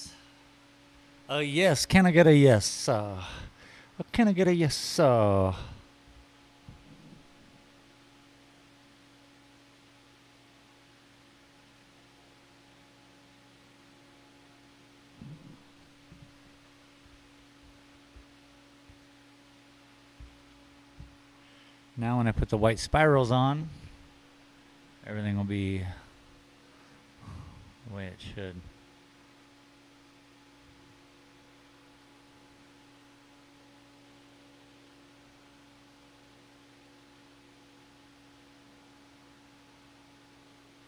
Yes. Can I get a yes? Can I get a yes? Now when I put the white spirals on, everything will be the way it should.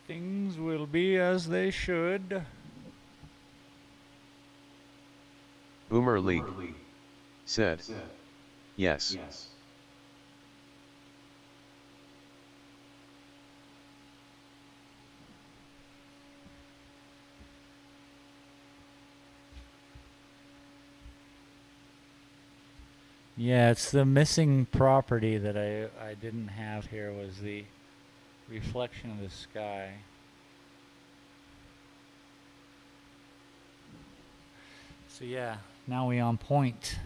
Things will be as they should. Boomer League said, yes. Yeah, it's the missing property that I didn't have here was the reflection of the sky. So yeah, now we on point.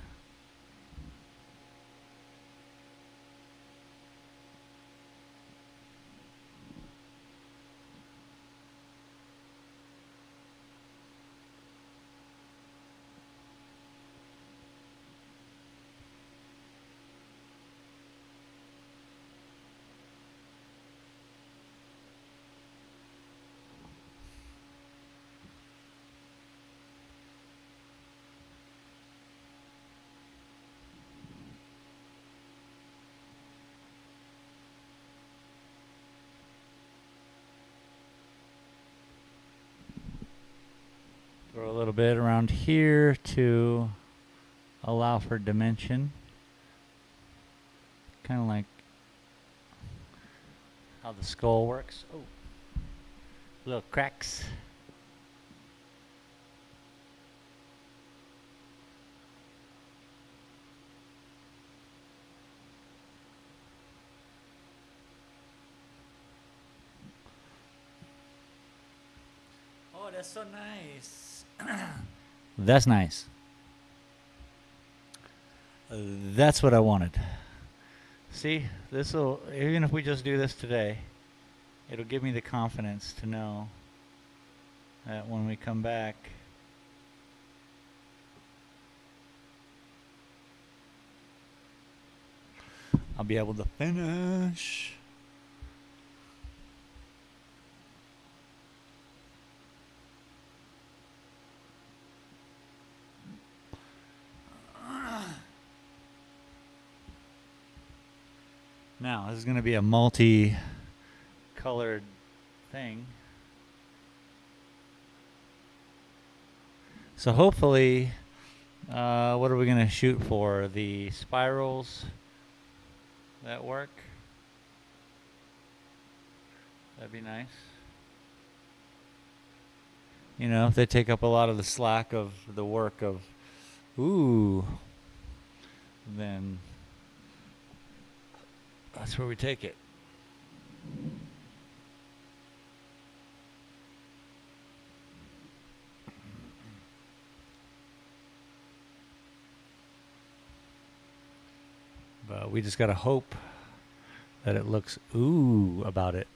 Throw a little bit around here to allow for dimension. Kind of like how the skull works. Oh, little cracks. Oh, that's so nice. That's nice. That's what I wanted. See, this will, even if we just do this today, it'll give me the confidence to know that when we come back, I'll be able to finish. Now, this is going to be a multi-colored thing. So hopefully, what are we going to shoot for? The spirals that work? That'd be nice. You know, if they take up a lot of the slack of the work of, then that's where we take it. we just gotta hope that it looks ooh about it.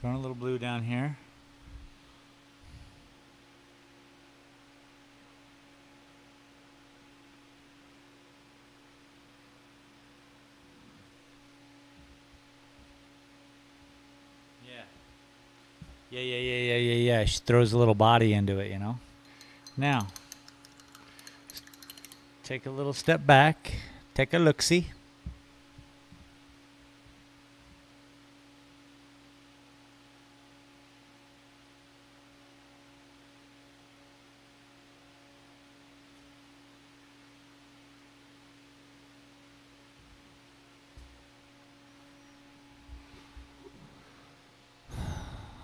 Throwing a little blue down here. Yeah. She throws a little body into it, you know. Now, take a little step back. Take a look-see.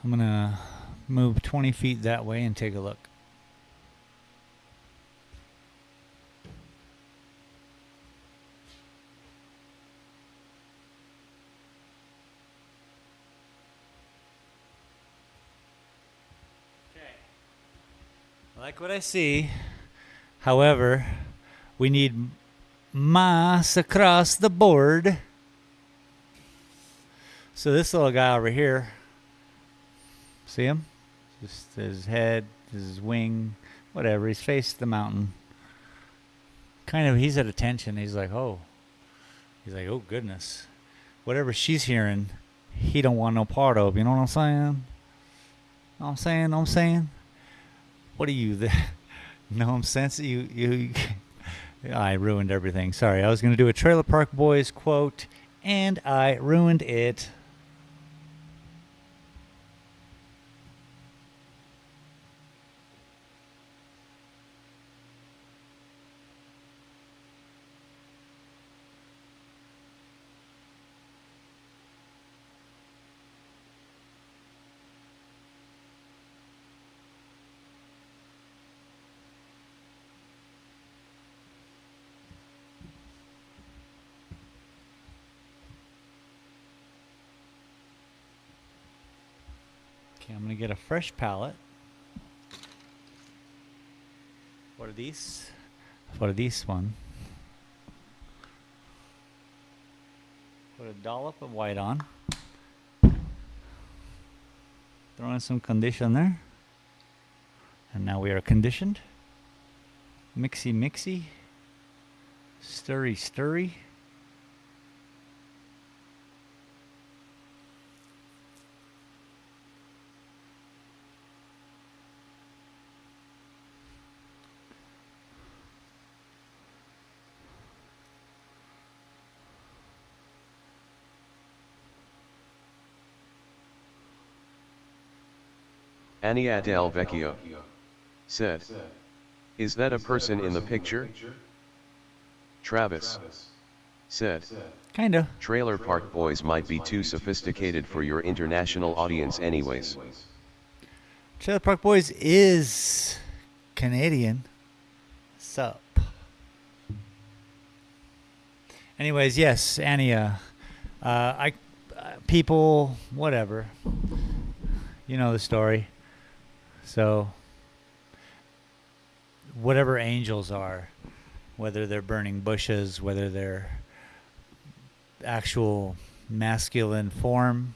I'm gonna move 20 feet that way and take a look. Okay. I like what I see. However, we need moss across the board. So this little guy over here, see him? Just his head, his wing, whatever. He's faced the mountain. Kind of, he's at attention. He's like, oh goodness. Whatever she's hearing, he don't want no part of. You know what I'm saying? Know what I'm saying? What are you? No, I'm sensing you. I ruined everything. Sorry, I was going to do a Trailer Park Boys quote, and I ruined it. Okay, I'm going to get a fresh palette. What are these? What are these one? Put a dollop of white on. Throw in some conditioner. And now we are conditioned. Mixy, mixy. Stirry, stirry. Ania del Vecchio said, "Is that a person in the picture?" Travis said, Kinda. "Trailer Park Boys might be too sophisticated for your international audience anyways." Trailer Park Boys is Canadian. Sup. Anyways, yes, Ania. People, whatever. You know the story. So, whatever angels are, whether they're burning bushes, whether they're actual masculine form,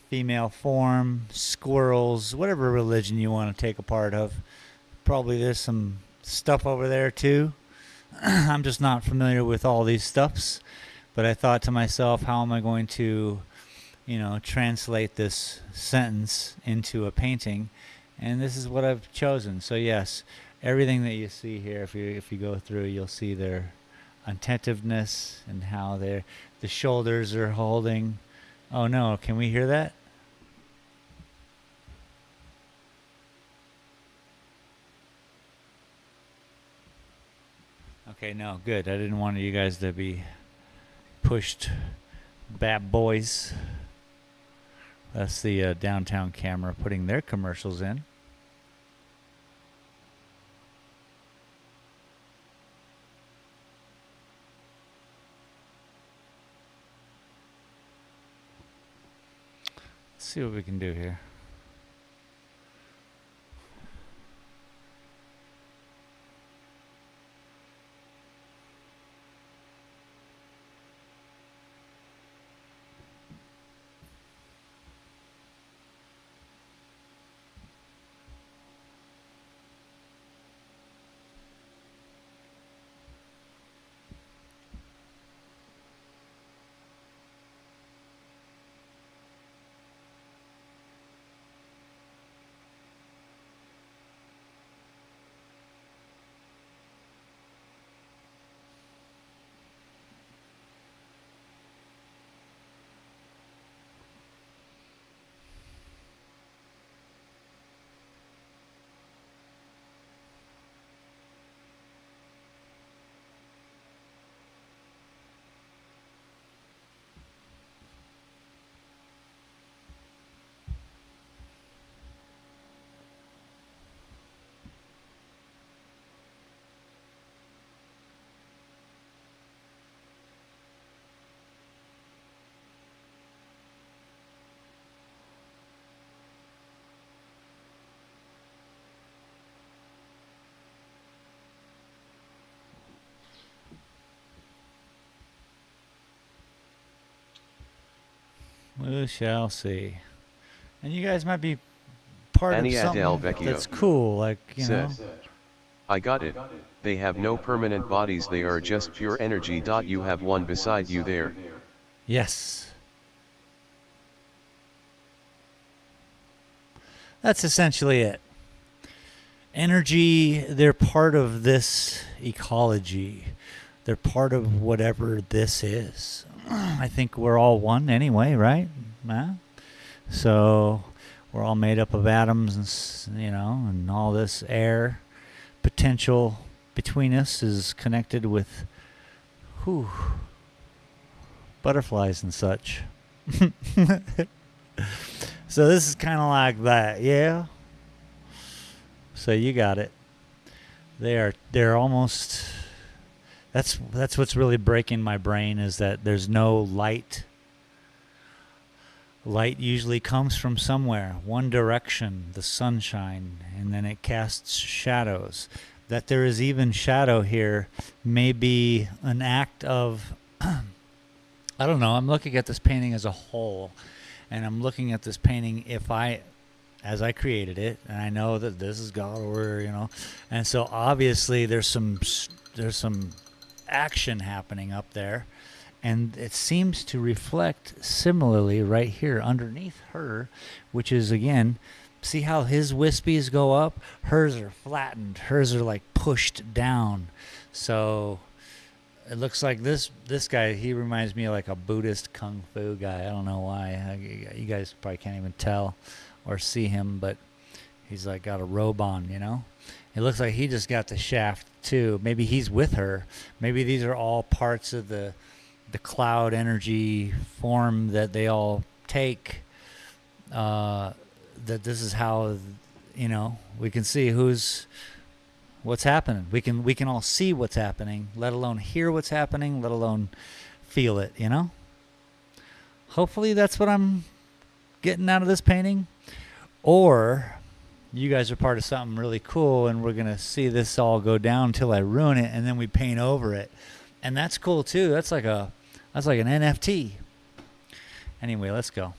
female form, squirrels, whatever religion you want to take a part of, probably there's some stuff over there too. I'm just not familiar with all these stuffs, but I thought to myself, how am I going to, translate this sentence into a painting? And this is what I've chosen. So yes, everything that you see here, if you go through, you'll see their attentiveness and how the shoulders are holding. Oh no, can we hear that? Okay, no, good. I didn't want you guys to be pushed bad boys. That's the downtown camera putting their commercials in. Let's see what we can do here. We shall see. And you guys might be part of Ania del something Vecchio that's cool, like, you said, know. I got it. They have no permanent bodies, they are just pure energy. You have one beside you there. Yes. That's essentially it. Energy, they're part of this ecology. They're part of whatever this is. I think we're all one anyway, right? Huh? So we're all made up of atoms, and and all this air potential between us is connected with butterflies and such. So this is kind of like that, yeah. So you got it. They're almost. That's what's really breaking my brain, is that there's no light. Light usually comes from somewhere, one direction, the sunshine, and then it casts shadows. That there is even shadow here may be an act of, I don't know, I'm looking at this painting as a whole, and I'm looking at this painting as I created it, and I know that this is God order, and so obviously there's some action happening up there. And it seems to reflect similarly right here underneath her, which is, again, see how his wispies go up? Hers are flattened. Hers are like pushed down. So it looks like this guy, he reminds me of like a Buddhist kung fu guy. I don't know why. You guys probably can't even tell or see him, but he's like got a robe on, It looks like he just got the shaft too. Maybe he's with her. Maybe these are all parts of the cloud energy form that they all take, that this is how, we can see what's happening. We can all see what's happening, let alone hear what's happening, let alone feel it, Hopefully that's what I'm getting out of this painting. Or you guys are part of something really cool, and we're going to see this all go down until I ruin it, and then we paint over it. And that's cool too. That's like an NFT. Anyway, let's go.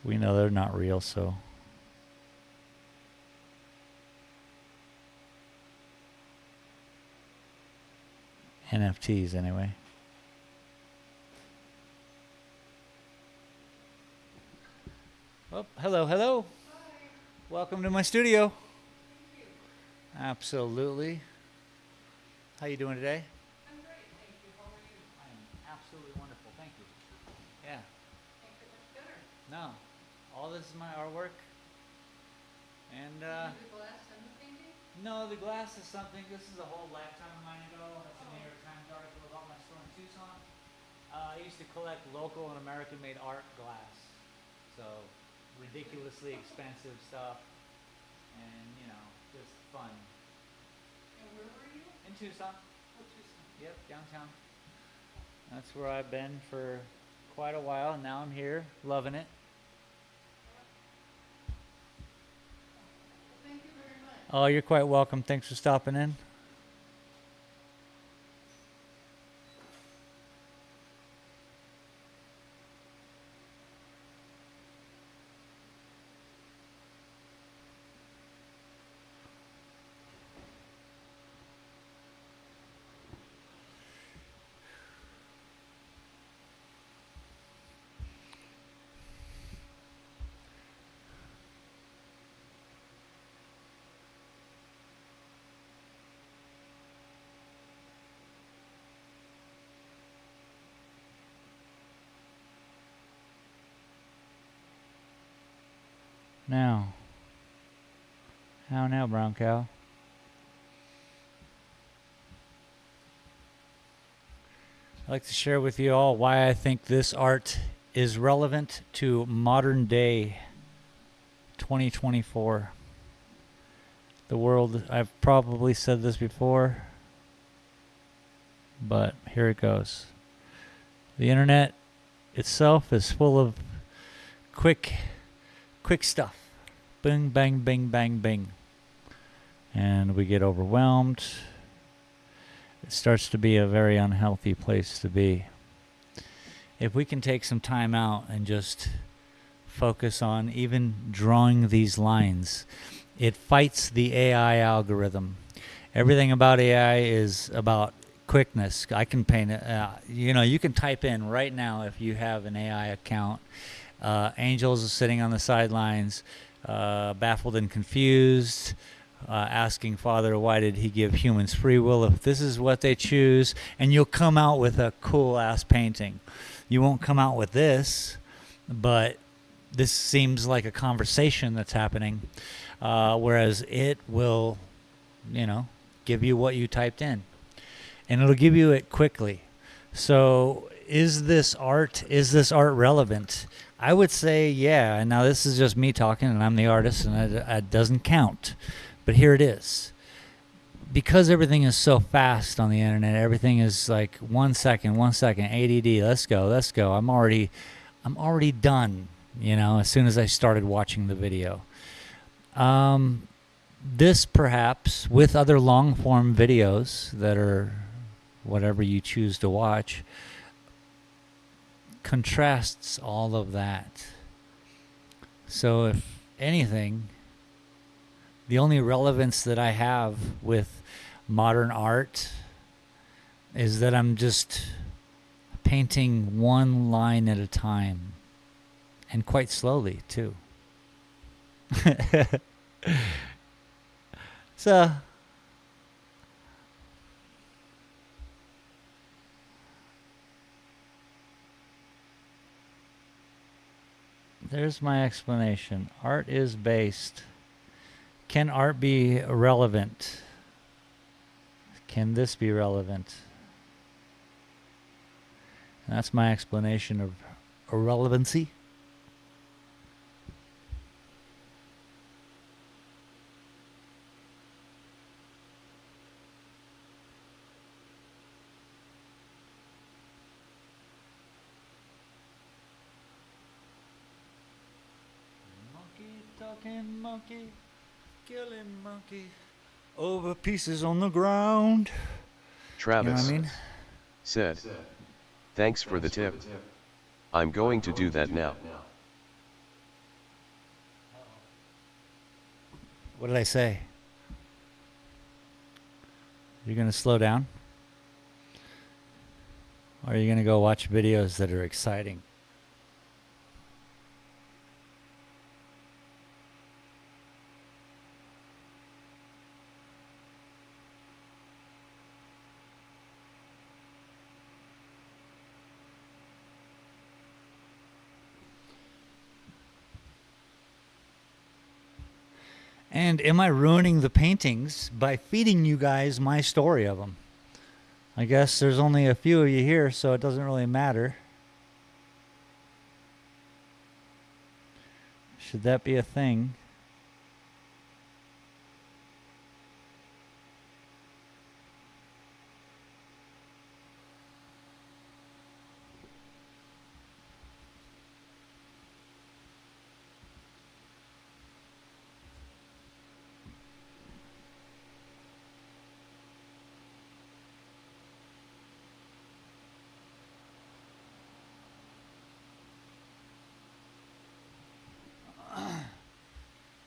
We know they're not real, so. NFTs, anyway. Oh, hello. Hi. Welcome to my studio. Thank you. Absolutely. How you doing today? I'm great, thank you. How are you? I am absolutely wonderful, thank you. Yeah. Can't get much better. No, all this is my artwork, and Did you do the glass and the painting? No, the glass is something. This is a whole lifetime of mine ago. It's a New York Times article about my store in Tucson. I used to collect local and American-made art glass. So ridiculously expensive stuff, and just fun. And where were you? In Tucson. Oh, Tucson. Yep, downtown. That's where I've been for quite a while, and now I'm here, loving it. Well, thank you very much. Oh, you're quite welcome. Thanks for stopping in. Now, how now, brown cow? I'd like to share with you all why I think this art is relevant to modern day 2024. The world, I've probably said this before, but here it goes. The internet itself is full of quick stuff. Bing, bang, bing, bang, bing. And we get overwhelmed. It starts to be a very unhealthy place to be. If we can take some time out and just focus on even drawing these lines, it fights the AI algorithm. Everything about AI is about quickness. I can paint it. You can type in right now if you have an AI account. Angels are sitting on the sidelines, baffled and confused, asking Father, why did he give humans free will if this is what they choose? And you'll come out with a cool-ass painting. You won't come out with this, but this seems like a conversation that's happening, whereas it will, give you what you typed in. And it'll give you it quickly. So is this art relevant? I would say, yeah. And now this is just me talking, and I'm the artist, and it doesn't count. But here it is. Because everything is so fast on the internet, everything is like 1 second, ADD, let's go. I'm already done, as soon as I started watching the video. This perhaps, with other long form videos that are whatever you choose to watch, contrasts all of that. So if anything, the only relevance that I have with modern art is that I'm just painting one line at a time, and quite slowly too. So there's my explanation. Art is based. Can art be relevant? Can this be relevant? And that's my explanation of irrelevancy. Monkey talking monkey. Killing monkey over pieces on the ground. Travis You know what I mean? said, thanks for the tip. I'm going to do that now. What did I say? You're going to slow down? Or are you going to go watch videos that are exciting? And am I ruining the paintings by feeding you guys my story of them? I guess there's only a few of you here, so it doesn't really matter. Should that be a thing?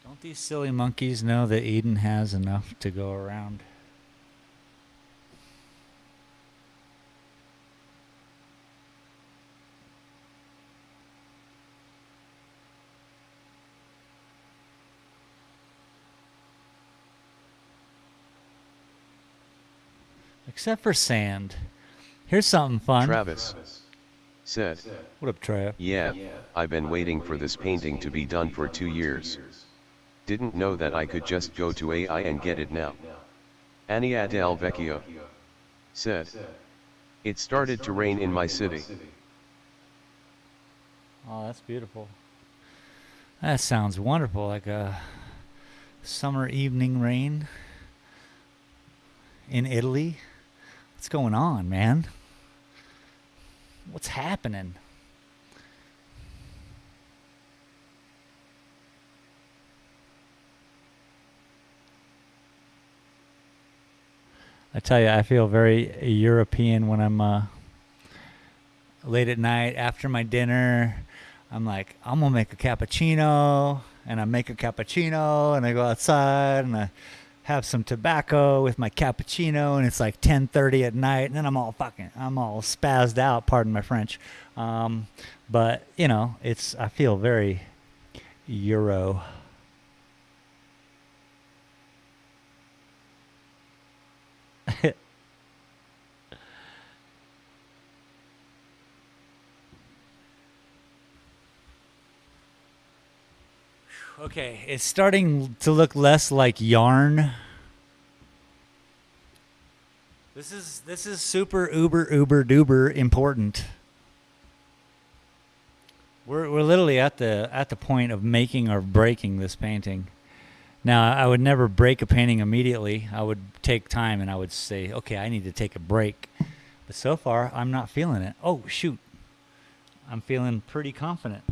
Don't these silly monkeys know that Eden has enough to go around? Except for sand. Here's something fun. Travis said, What up, Trav? yeah, I've been waiting for this painting to be done for 2 years. Didn't know that I could just go to AI and get it now. Ania del Vecchio said, it started to rain in my city. Oh, that's beautiful. That sounds wonderful, like a summer evening rain in Italy. What's going on, man? What's happening? I tell you, I feel very European when I'm late at night after my dinner. I'm like, I'm gonna make a cappuccino, and I make a cappuccino, and I go outside and I have some tobacco with my cappuccino, and it's like 10:30 at night, and then I'm all spazzed out. Pardon my French, but you know, I feel very Euro. Okay, it's starting to look less like yarn. This is super uber duper important. We're literally at the point of making or breaking this painting. Now, I would never break a painting immediately. I would take time and I would say, okay, I need to take a break. But so far, I'm not feeling it. Oh, shoot. I'm feeling pretty confident.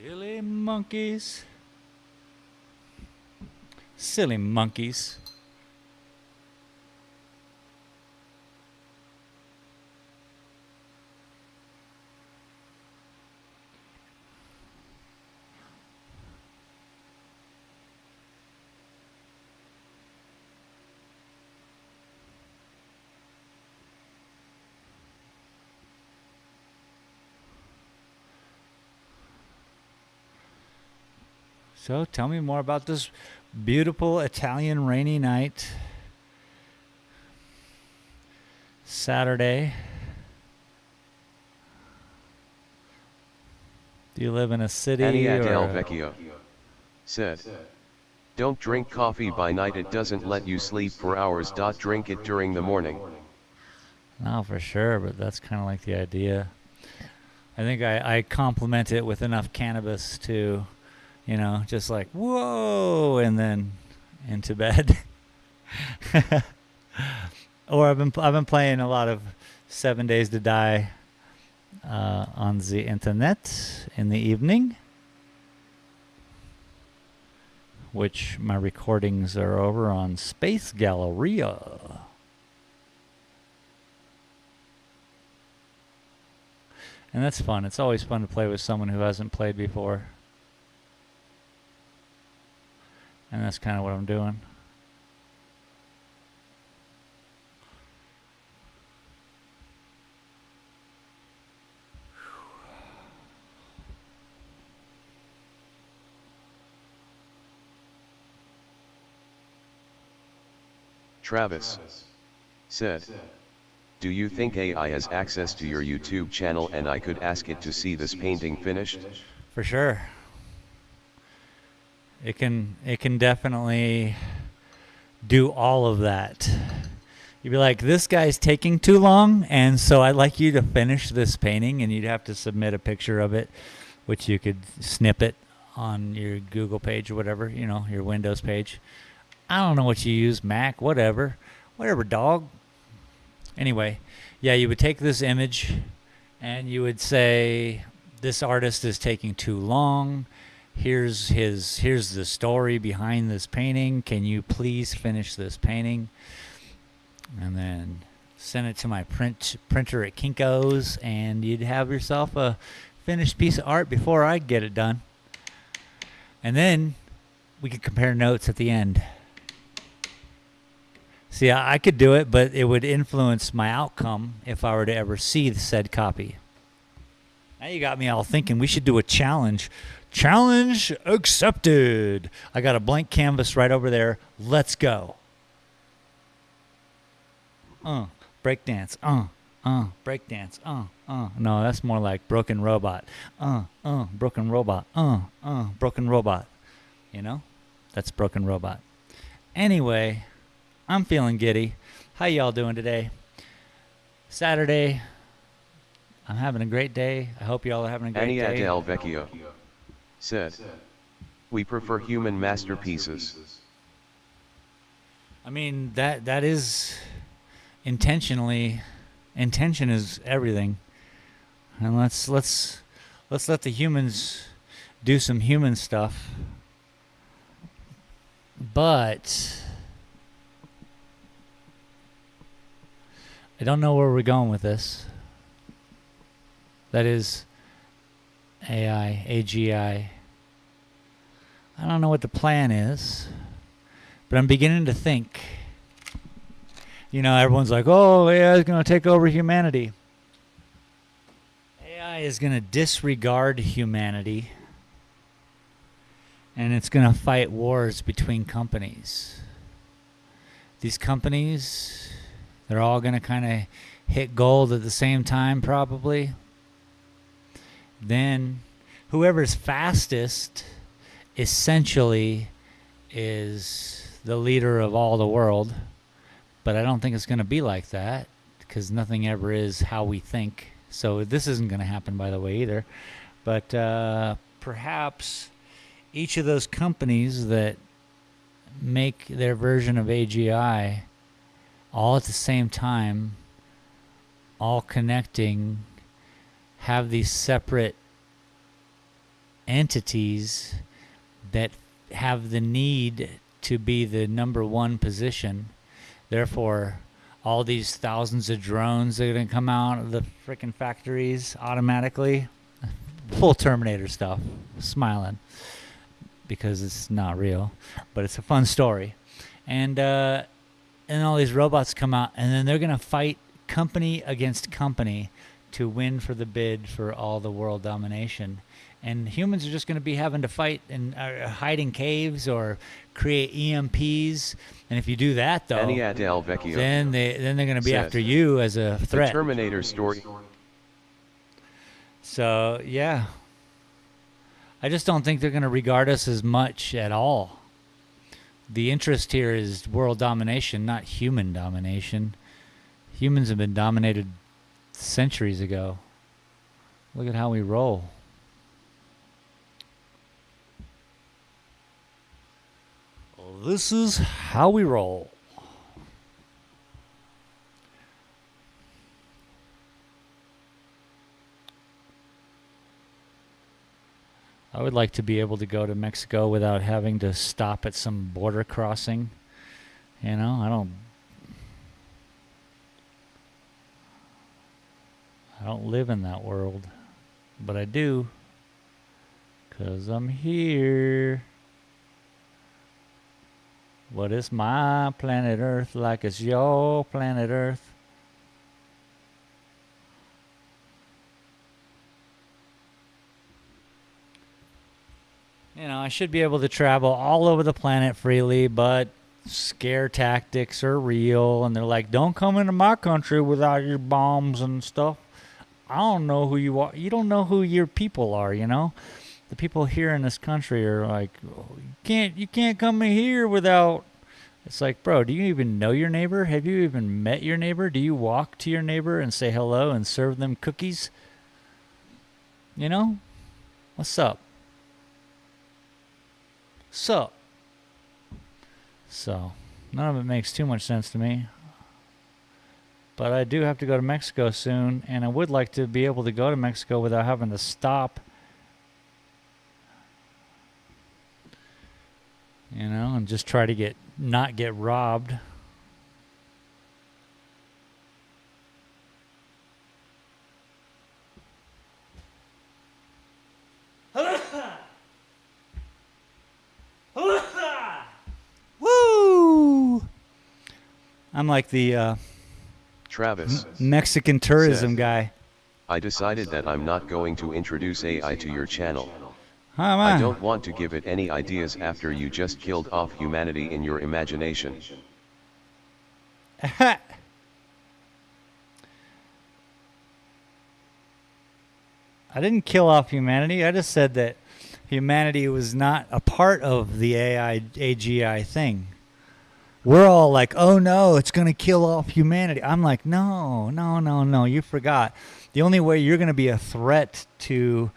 Silly monkeys. Silly monkeys. So tell me more about this beautiful Italian rainy night. Saturday. Do you live in a city? Ania del or Vecchio said, don't drink coffee by night, it doesn't let you sleep for hours. Drink it during the morning. No, for sure, but that's kind of like the idea. I think I complement it with enough cannabis to, you know, just like, whoa, and then into bed. Or I've been playing a lot of 7 Days to Die on the internet in the evening, which my recordings are over on Space Galleria. And that's fun. It's always fun to play with someone who hasn't played before. And that's kind of what I'm doing. Travis said, do you think AI has access to your YouTube channel and I could ask it to see this painting finished? For sure. It can definitely do all of that. You'd be like, this guy's taking too long, and so I'd like you to finish this painting, and you'd have to submit a picture of it, which you could snip it on your Google page or whatever, you know, your Windows page. I don't know what you use, Mac, whatever, dog. Anyway, yeah, you would take this image and you would say, this artist is taking too long. Here's the story behind this painting. Can you please finish this painting? And then send it to my printer at Kinko's, and you'd have yourself a finished piece of art before I'd get it done. And then we could compare notes at the end. See, I could do it, but it would influence my outcome if I were to ever see the said copy. Now you got me all thinking we should do a challenge. Challenge accepted. I got a blank canvas right over there. Let's go. Breakdance. Breakdance. No, that's more like broken robot. Broken robot. Broken robot. You know? That's broken robot. Anyway, I'm feeling giddy. How y'all doing today? Saturday. I'm having a great day. I hope y'all are having a great Annie day. Adele Vecchio said, we prefer human masterpieces. I mean, that is intentionally. Intention is everything. And let's let the humans do some human stuff. But I don't know where we're going with this. That is AI, AGI. I don't know what the plan is, but I'm beginning to think. You know, everyone's like, oh, AI is going to take over humanity. AI is going to disregard humanity, and it's going to fight wars between companies. These companies, they're all going to kind of hit gold at the same time, probably. Then whoever's fastest essentially is the leader of all the world. But I don't think it's going to be like that, because nothing ever is how we think. So this isn't going to happen, by the way, either. But perhaps each of those companies that make their version of AGI all at the same time, all connecting, have these separate entities that have the need to be the number one position. Therefore, all these thousands of drones that are going to come out of the freaking factories automatically. Full Terminator stuff. Smiling. Because it's not real. But it's a fun story. And all these robots come out, and then they're going to fight company against company to win for the bid for all the world domination. And humans are just going to be having to fight and hide in caves or create EMPs. And if you do that, though, Annie Adele Vecchio then they're going to be said, after you as a the threat. Terminator story. So, yeah. I just don't think they're going to regard us as much at all. The interest here is world domination, not human domination. Humans have been dominated centuries ago. Look at how we roll. This is how we roll. I would like to be able to go to Mexico without having to stop at some border crossing. You know, I don't live in that world. But I do. 'Cause I'm here. But it's my planet Earth like it's your planet Earth. You know, I should be able to travel all over the planet freely, but scare tactics are real, and they're like, don't come into my country without your bombs and stuff. I don't know who you are. You don't know who your people are, you know? The people here in this country are like, oh, you can't come in here without. It's like, bro, do you even know your neighbor? Have you even met your neighbor? Do you walk to your neighbor and say hello and serve them cookies? You know? What's up? So none of it makes too much sense to me. But I do have to go to Mexico soon, and I would like to be able to go to Mexico without having to stop. You know, and just try to not get robbed. Woo! I'm like the Travis Mexican tourism said, guy. I decided that I'm not going to introduce AI to your channel. Hi, I man. don't want to give it any ideas after you just killed off humanity in your imagination. I didn't kill off humanity. I just said that humanity was not a part of the AGI thing. We're all like, oh no, it's going to kill off humanity. I'm like, no, you forgot. The only way you're going to be a threat to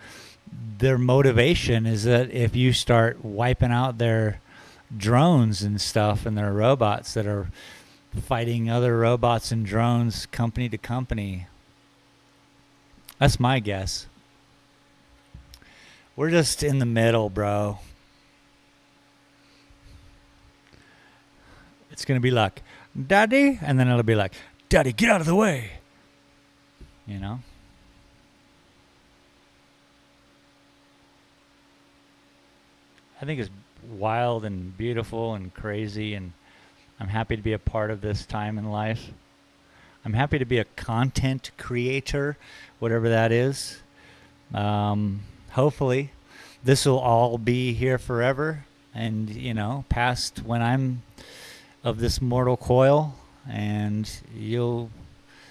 their motivation is that if you start wiping out their drones and stuff and their robots that are fighting other robots and drones company to company. That's my guess. We're just in the middle, bro. It's going to be like, Daddy, and then it'll be like, Daddy, get out of the way. You know? I think it's wild and beautiful and crazy, and I'm happy to be a part of this time in life. I'm happy to be a content creator, whatever that is. Hopefully, this will all be here forever, and, you know, past when I'm of this mortal coil, and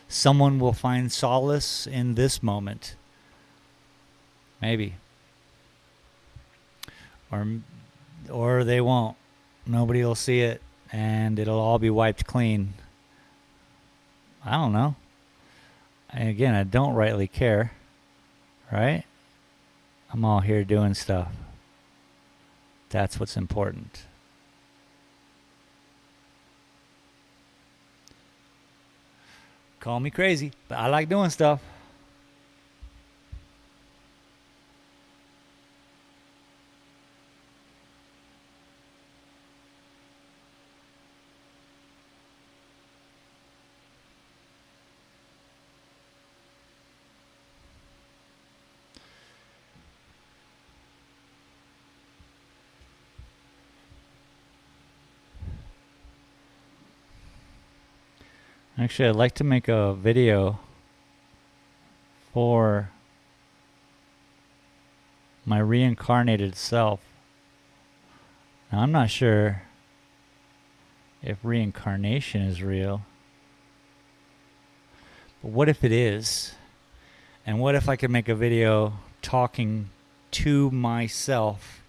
someone will find solace in this moment. Maybe. Or they won't. Nobody will see it, and it'll all be wiped clean. I don't know. And again, I don't rightly care, right? I'm all here doing stuff. That's what's important. Call me crazy, but I like doing stuff. Actually, I'd like to make a video for my reincarnated self. Now, I'm not sure if reincarnation is real, but what if it is? And what if I could make a video talking to myself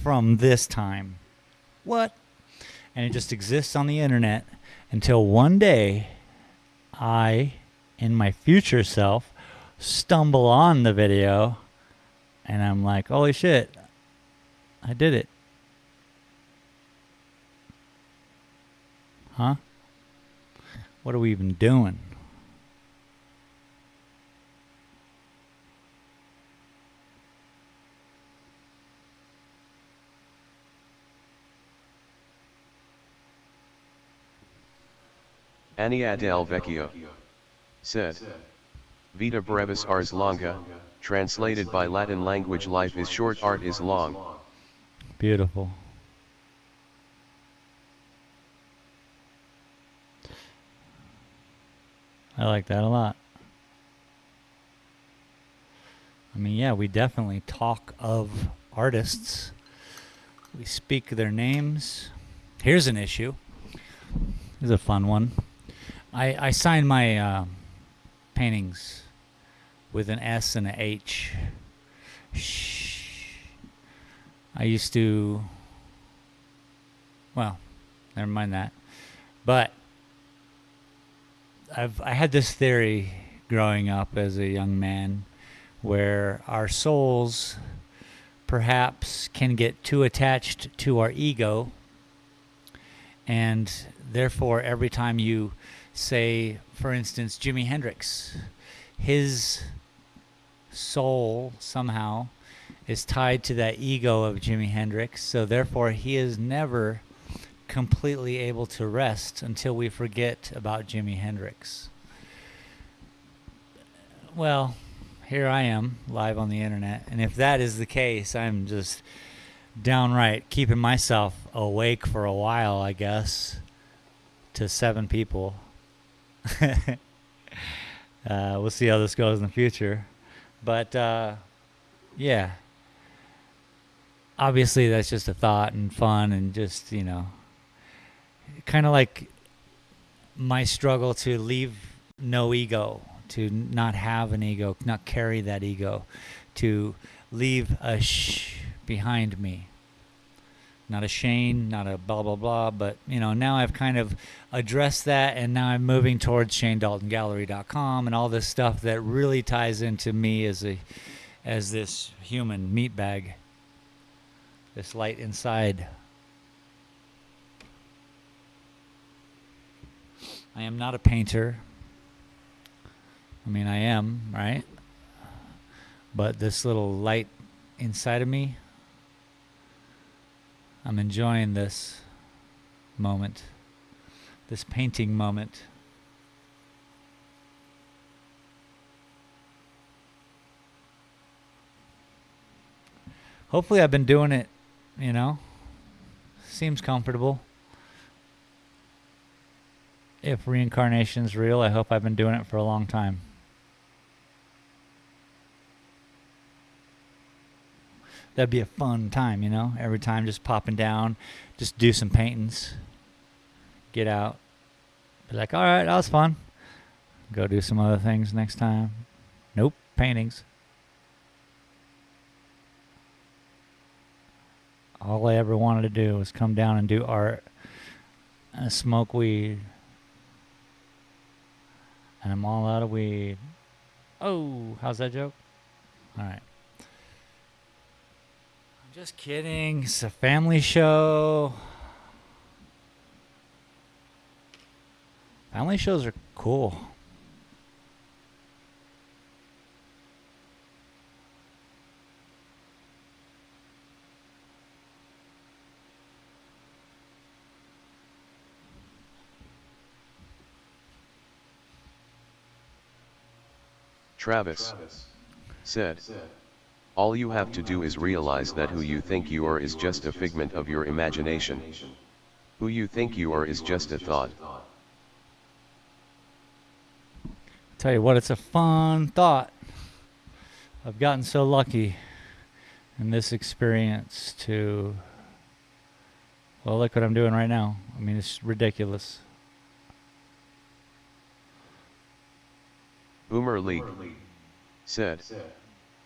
from this time? What? And it just exists on the internet until one day I, in my future self, stumble on the video and I'm like, holy shit, I did it. Huh? What are we even doing? Ania del Vecchio said, Vita brevis ars longa, Translated by Latin language, life is short, art is long. Beautiful. I like that a lot. I mean, yeah, we definitely talk of artists. We speak their names. Here's an issue. Here's a fun one. I sign my paintings with an S and an H. Shh. I used to. Well, never mind that. But I had this theory growing up as a young man, where our souls perhaps can get too attached to our ego, and therefore every time you say, for instance, Jimi Hendrix, his soul somehow is tied to that ego of Jimi Hendrix, so therefore he is never completely able to rest until we forget about Jimi Hendrix. Well, here I am, live on the internet, and if that is the case, I'm just downright keeping myself awake for a while, I guess, to 7 people. We'll see how this goes in the future. But, yeah. Obviously, that's just a thought and fun and just, kind of like my struggle to leave no ego, to not have an ego, not carry that ego, to leave a shh behind me. Not a Shane, not a blah, blah, blah, but, now I've kind of addressed that, and now I'm moving towards ShaneDaltonGallery.com and all this stuff that really ties into me as this human meat bag, this light inside. I am not a painter. I mean, I am, right? But this little light inside of me, I'm enjoying this moment, this painting moment. Hopefully I've been doing it, seems comfortable. If reincarnation's real, I hope I've been doing it for a long time. That'd be a fun time, every time just popping down, just do some paintings, get out, be like, all right, that was fun. Go do some other things next time. Nope, paintings. All I ever wanted to do was come down and do art and smoke weed. And I'm all out of weed. Oh, how's that joke? All right. I'm just kidding. It's a family show. Family shows are cool. Travis said, all you have to do is realize that who you think you are is just a figment of your imagination. Who you think you are is just a thought. Tell you what, it's a fun thought. I've gotten so lucky in this experience to, well, look what I'm doing right now. I mean, it's ridiculous. Boomer League said,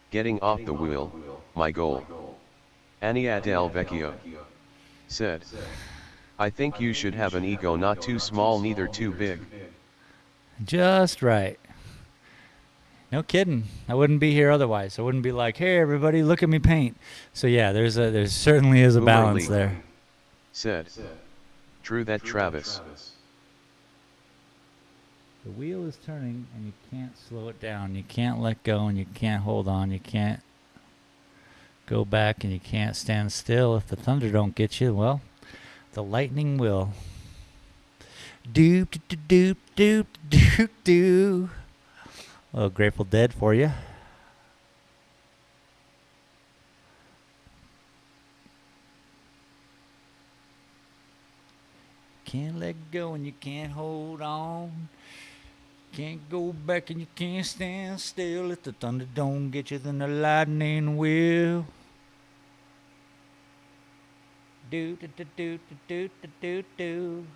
getting off the wheel, my goal. Ania Del Vecchio said, I think you should have an ego not too small neither too big. Just right. No kidding. I wouldn't be here otherwise. I wouldn't be like, hey, everybody, look at me paint. So yeah, there certainly is a Boomer balance League there. Said, true that, Travis. The wheel is turning and you can't slow it down. You can't let go and you can't hold on. You can't go back and you can't stand still. If the thunder don't get you, well, the lightning will. Doop doop doop doop doop. A little Grateful Dead for you. can't let go and you can't hold on. Can't go back and you can't stand still. If the thunder don't get you, then the lightning will. Do do do do do do do do.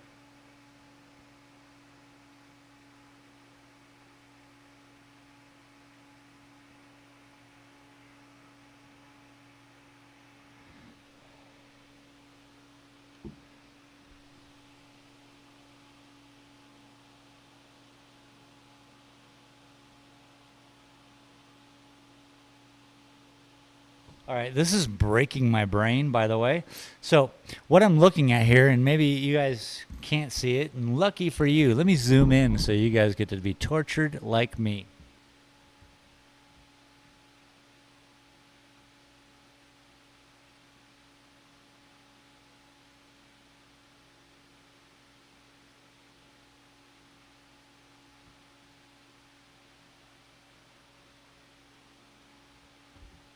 All right, this is breaking my brain, by the way. So, what I'm looking at here, and maybe you guys can't see it, and lucky for you, let me zoom in so you guys get to be tortured like me.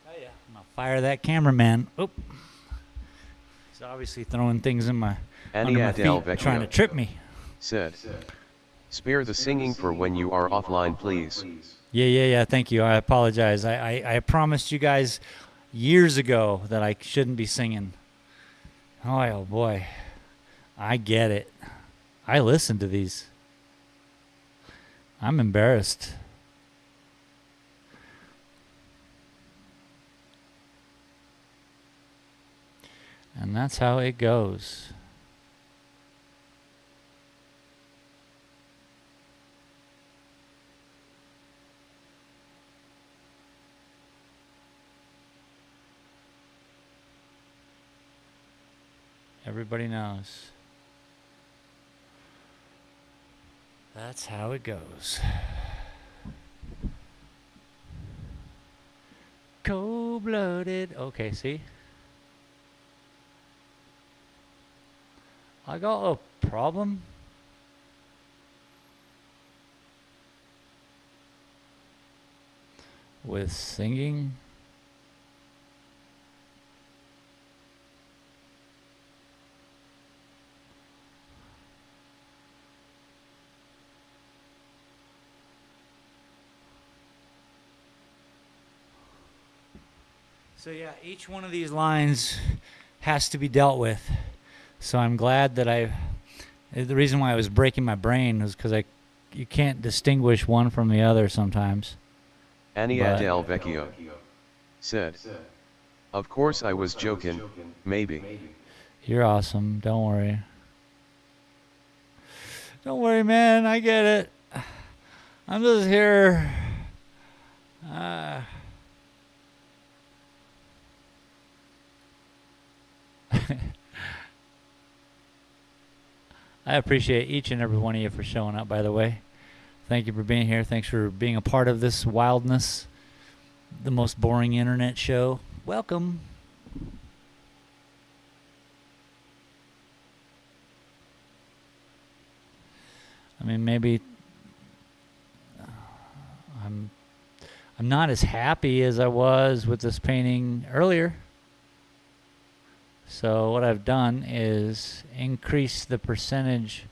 Oh, yeah. I'm going to fire that cameraman. Oop. He's obviously throwing things in my, under my Adele feet, trying to trip me. Said, spare the singing for when you are offline, please. Yeah. Thank you. I apologize. I promised you guys years ago that I shouldn't be singing. Oh boy. I get it. I listen to these. I'm embarrassed. And that's how it goes. Everybody knows. That's how it goes. Cold-blooded. Okay, see? I got a problem. With singing. So yeah, each one of these lines has to be dealt with. So I'm glad that the reason why I was breaking my brain was because you can't distinguish one from the other sometimes. Adele Vecchio said, of course I was joking, maybe. You're awesome. Don't worry. Don't worry, man. I get it. I'm just here. I appreciate each and every one of you for showing up, by the way. Thank you for being here. Thanks for being a part of this wildness, the most boring internet show. Welcome. I mean, maybe I'm not as happy as I was with this painting earlier. So what I've done is increase the percentage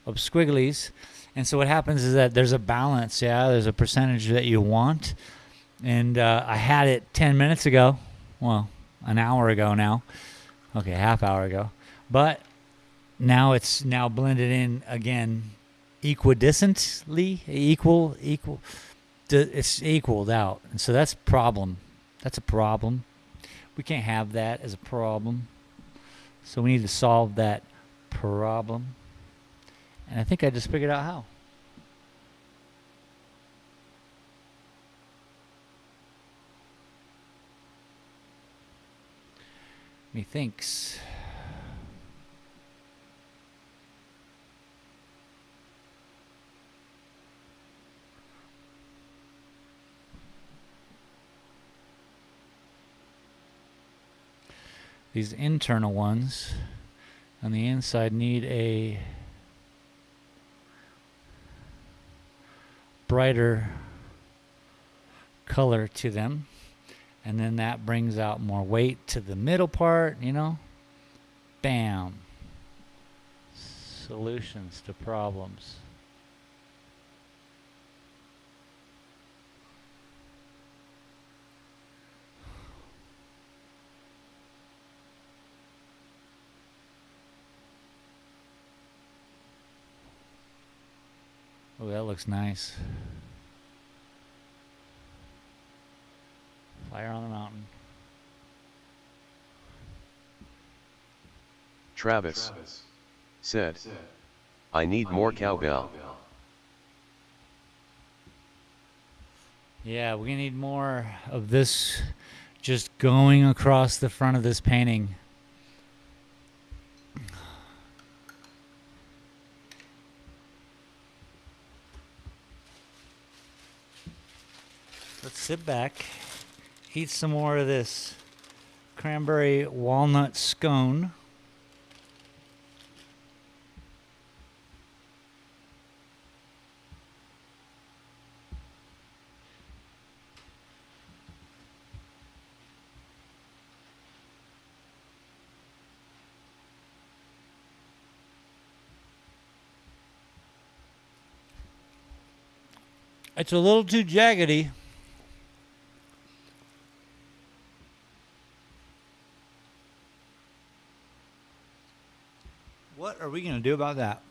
of squigglies. And so what happens is that there's a balance, yeah? There's a percentage that you want. And I had it 10 minutes ago. Well, an hour ago now. Okay, half hour ago. But now it's now blended in again equidistantly. It's equaled out. And so that's a problem. That's a problem. We can't have that as a problem. So we need to solve that problem. And I think I just figured out how. Methinks. These internal ones on the inside need a brighter color to them, and then that brings out more weight to the middle part, you know. Bam. Solutions to problems. Oh, that looks nice. Fire on the mountain. Travis said, I need more cowbell. Yeah, we need more of this just going across the front of this painting. Let's sit back, eat some more of this cranberry walnut scone. It's a little too jaggedy. What are we going to do about that?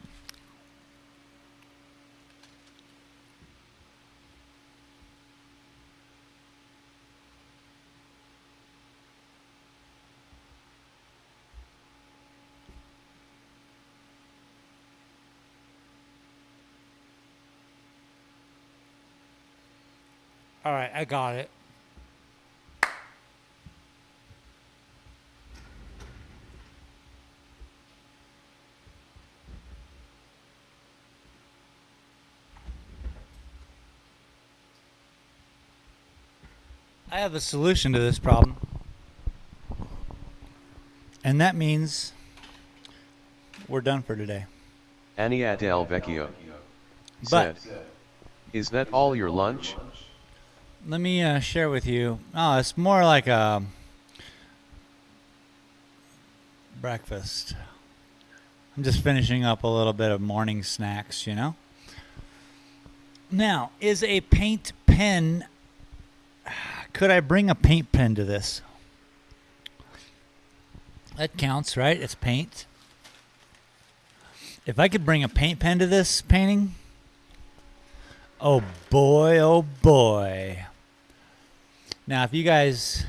All right, I got it. I have a solution to this problem. And that means we're done for today. Ania del Vecchio said, is that all your lunch? Let me share with you. Oh, it's more like a breakfast. I'm just finishing up a little bit of morning snacks, you know? Now, is a paint pen... Could I bring a paint pen to this? That counts, right? It's paint. If I could bring a paint pen to this painting... Oh boy, oh boy. Now, if you guys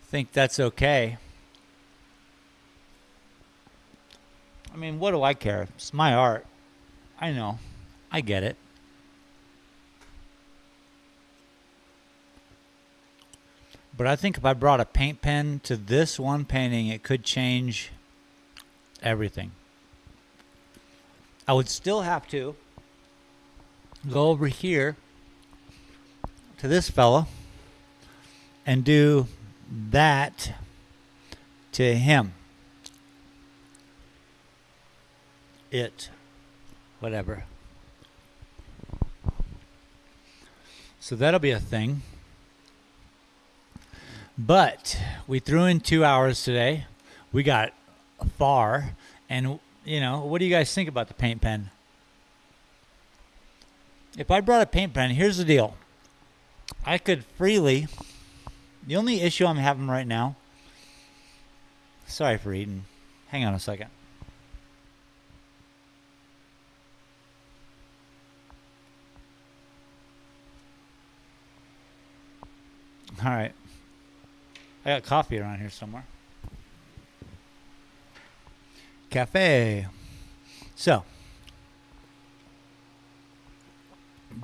think that's okay, I mean, what do I care? It's my art. I know. I get it. But I think if I brought a paint pen to this one painting, it could change everything. I would still have to go over here to this fella and do that to him. It. Whatever. So that'll be a thing. But we threw in 2 hours today. We got far. And, you know, what do you guys think about the paint pen? If I brought a paint pen, here's the deal. I could freely... The only issue I'm having right now... Sorry for eating. Hang on a second. All right. I got coffee around here somewhere. Cafe. So,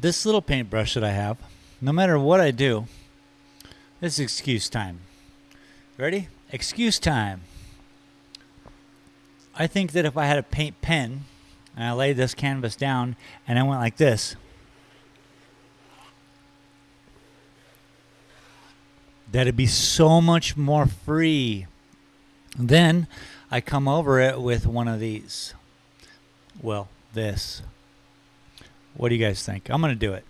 this little paintbrush that I have, no matter what I do, this is excuse time. Ready? Excuse time. I think that if I had a paint pen and I laid this canvas down and I went like this, that'd be so much more free. Then I come over it with one of these. Well, this. What do you guys think? I'm going to do it.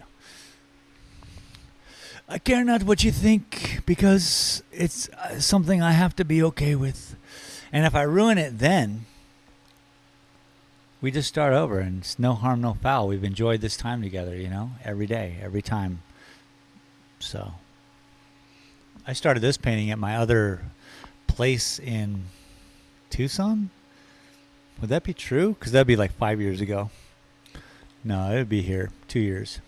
I care not what you think because it's something I have to be okay with. And if I ruin it then, we just start over, and it's no harm, no foul. We've enjoyed this time together, every day, every time. So I started this painting at my other place in Tucson. Would that be true? Because that'd be like 5 years ago. No, it would be here 2 years.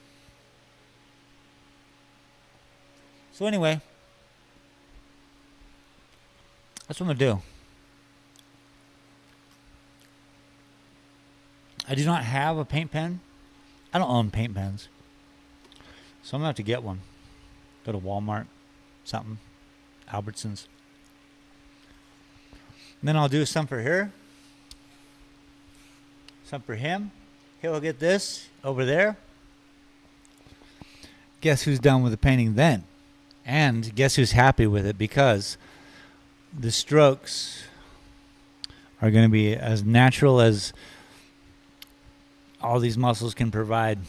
So anyway, that's what I'm going to do. I do not have a paint pen. I don't own paint pens. So I'm going to have to get one. Go to Walmart, something, Albertsons. And then I'll do some for here. Some for him. He'll get this over there. Guess who's done with the painting then? And guess who's happy with it, because the strokes are going to be as natural as all these muscles can provide.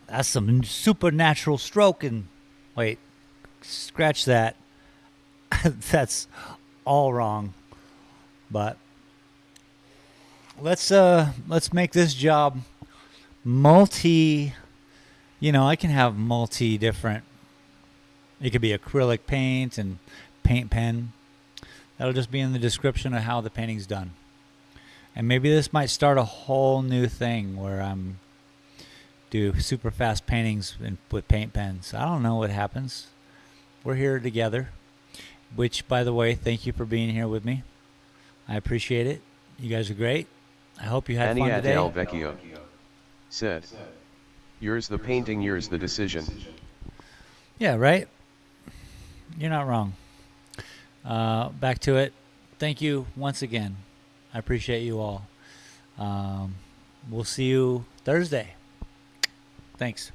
That's some supernatural stroking. Wait, scratch that. That's all wrong. But let's make this job multi. I can have multi different. It could be acrylic paint and paint pen. That'll just be in the description of how the painting's done. And maybe this might start a whole new thing where I'm do super fast paintings with paint pens. I don't know what happens. We're here together. Which, by the way, thank you for being here with me. I appreciate it. You guys are great. I hope you had fun today. Del Vecchio said, "Yours the painting, yours the decision." Yeah, right? You're not wrong. Back to it. Thank you once again. I appreciate you all. We'll see you Thursday. Thanks.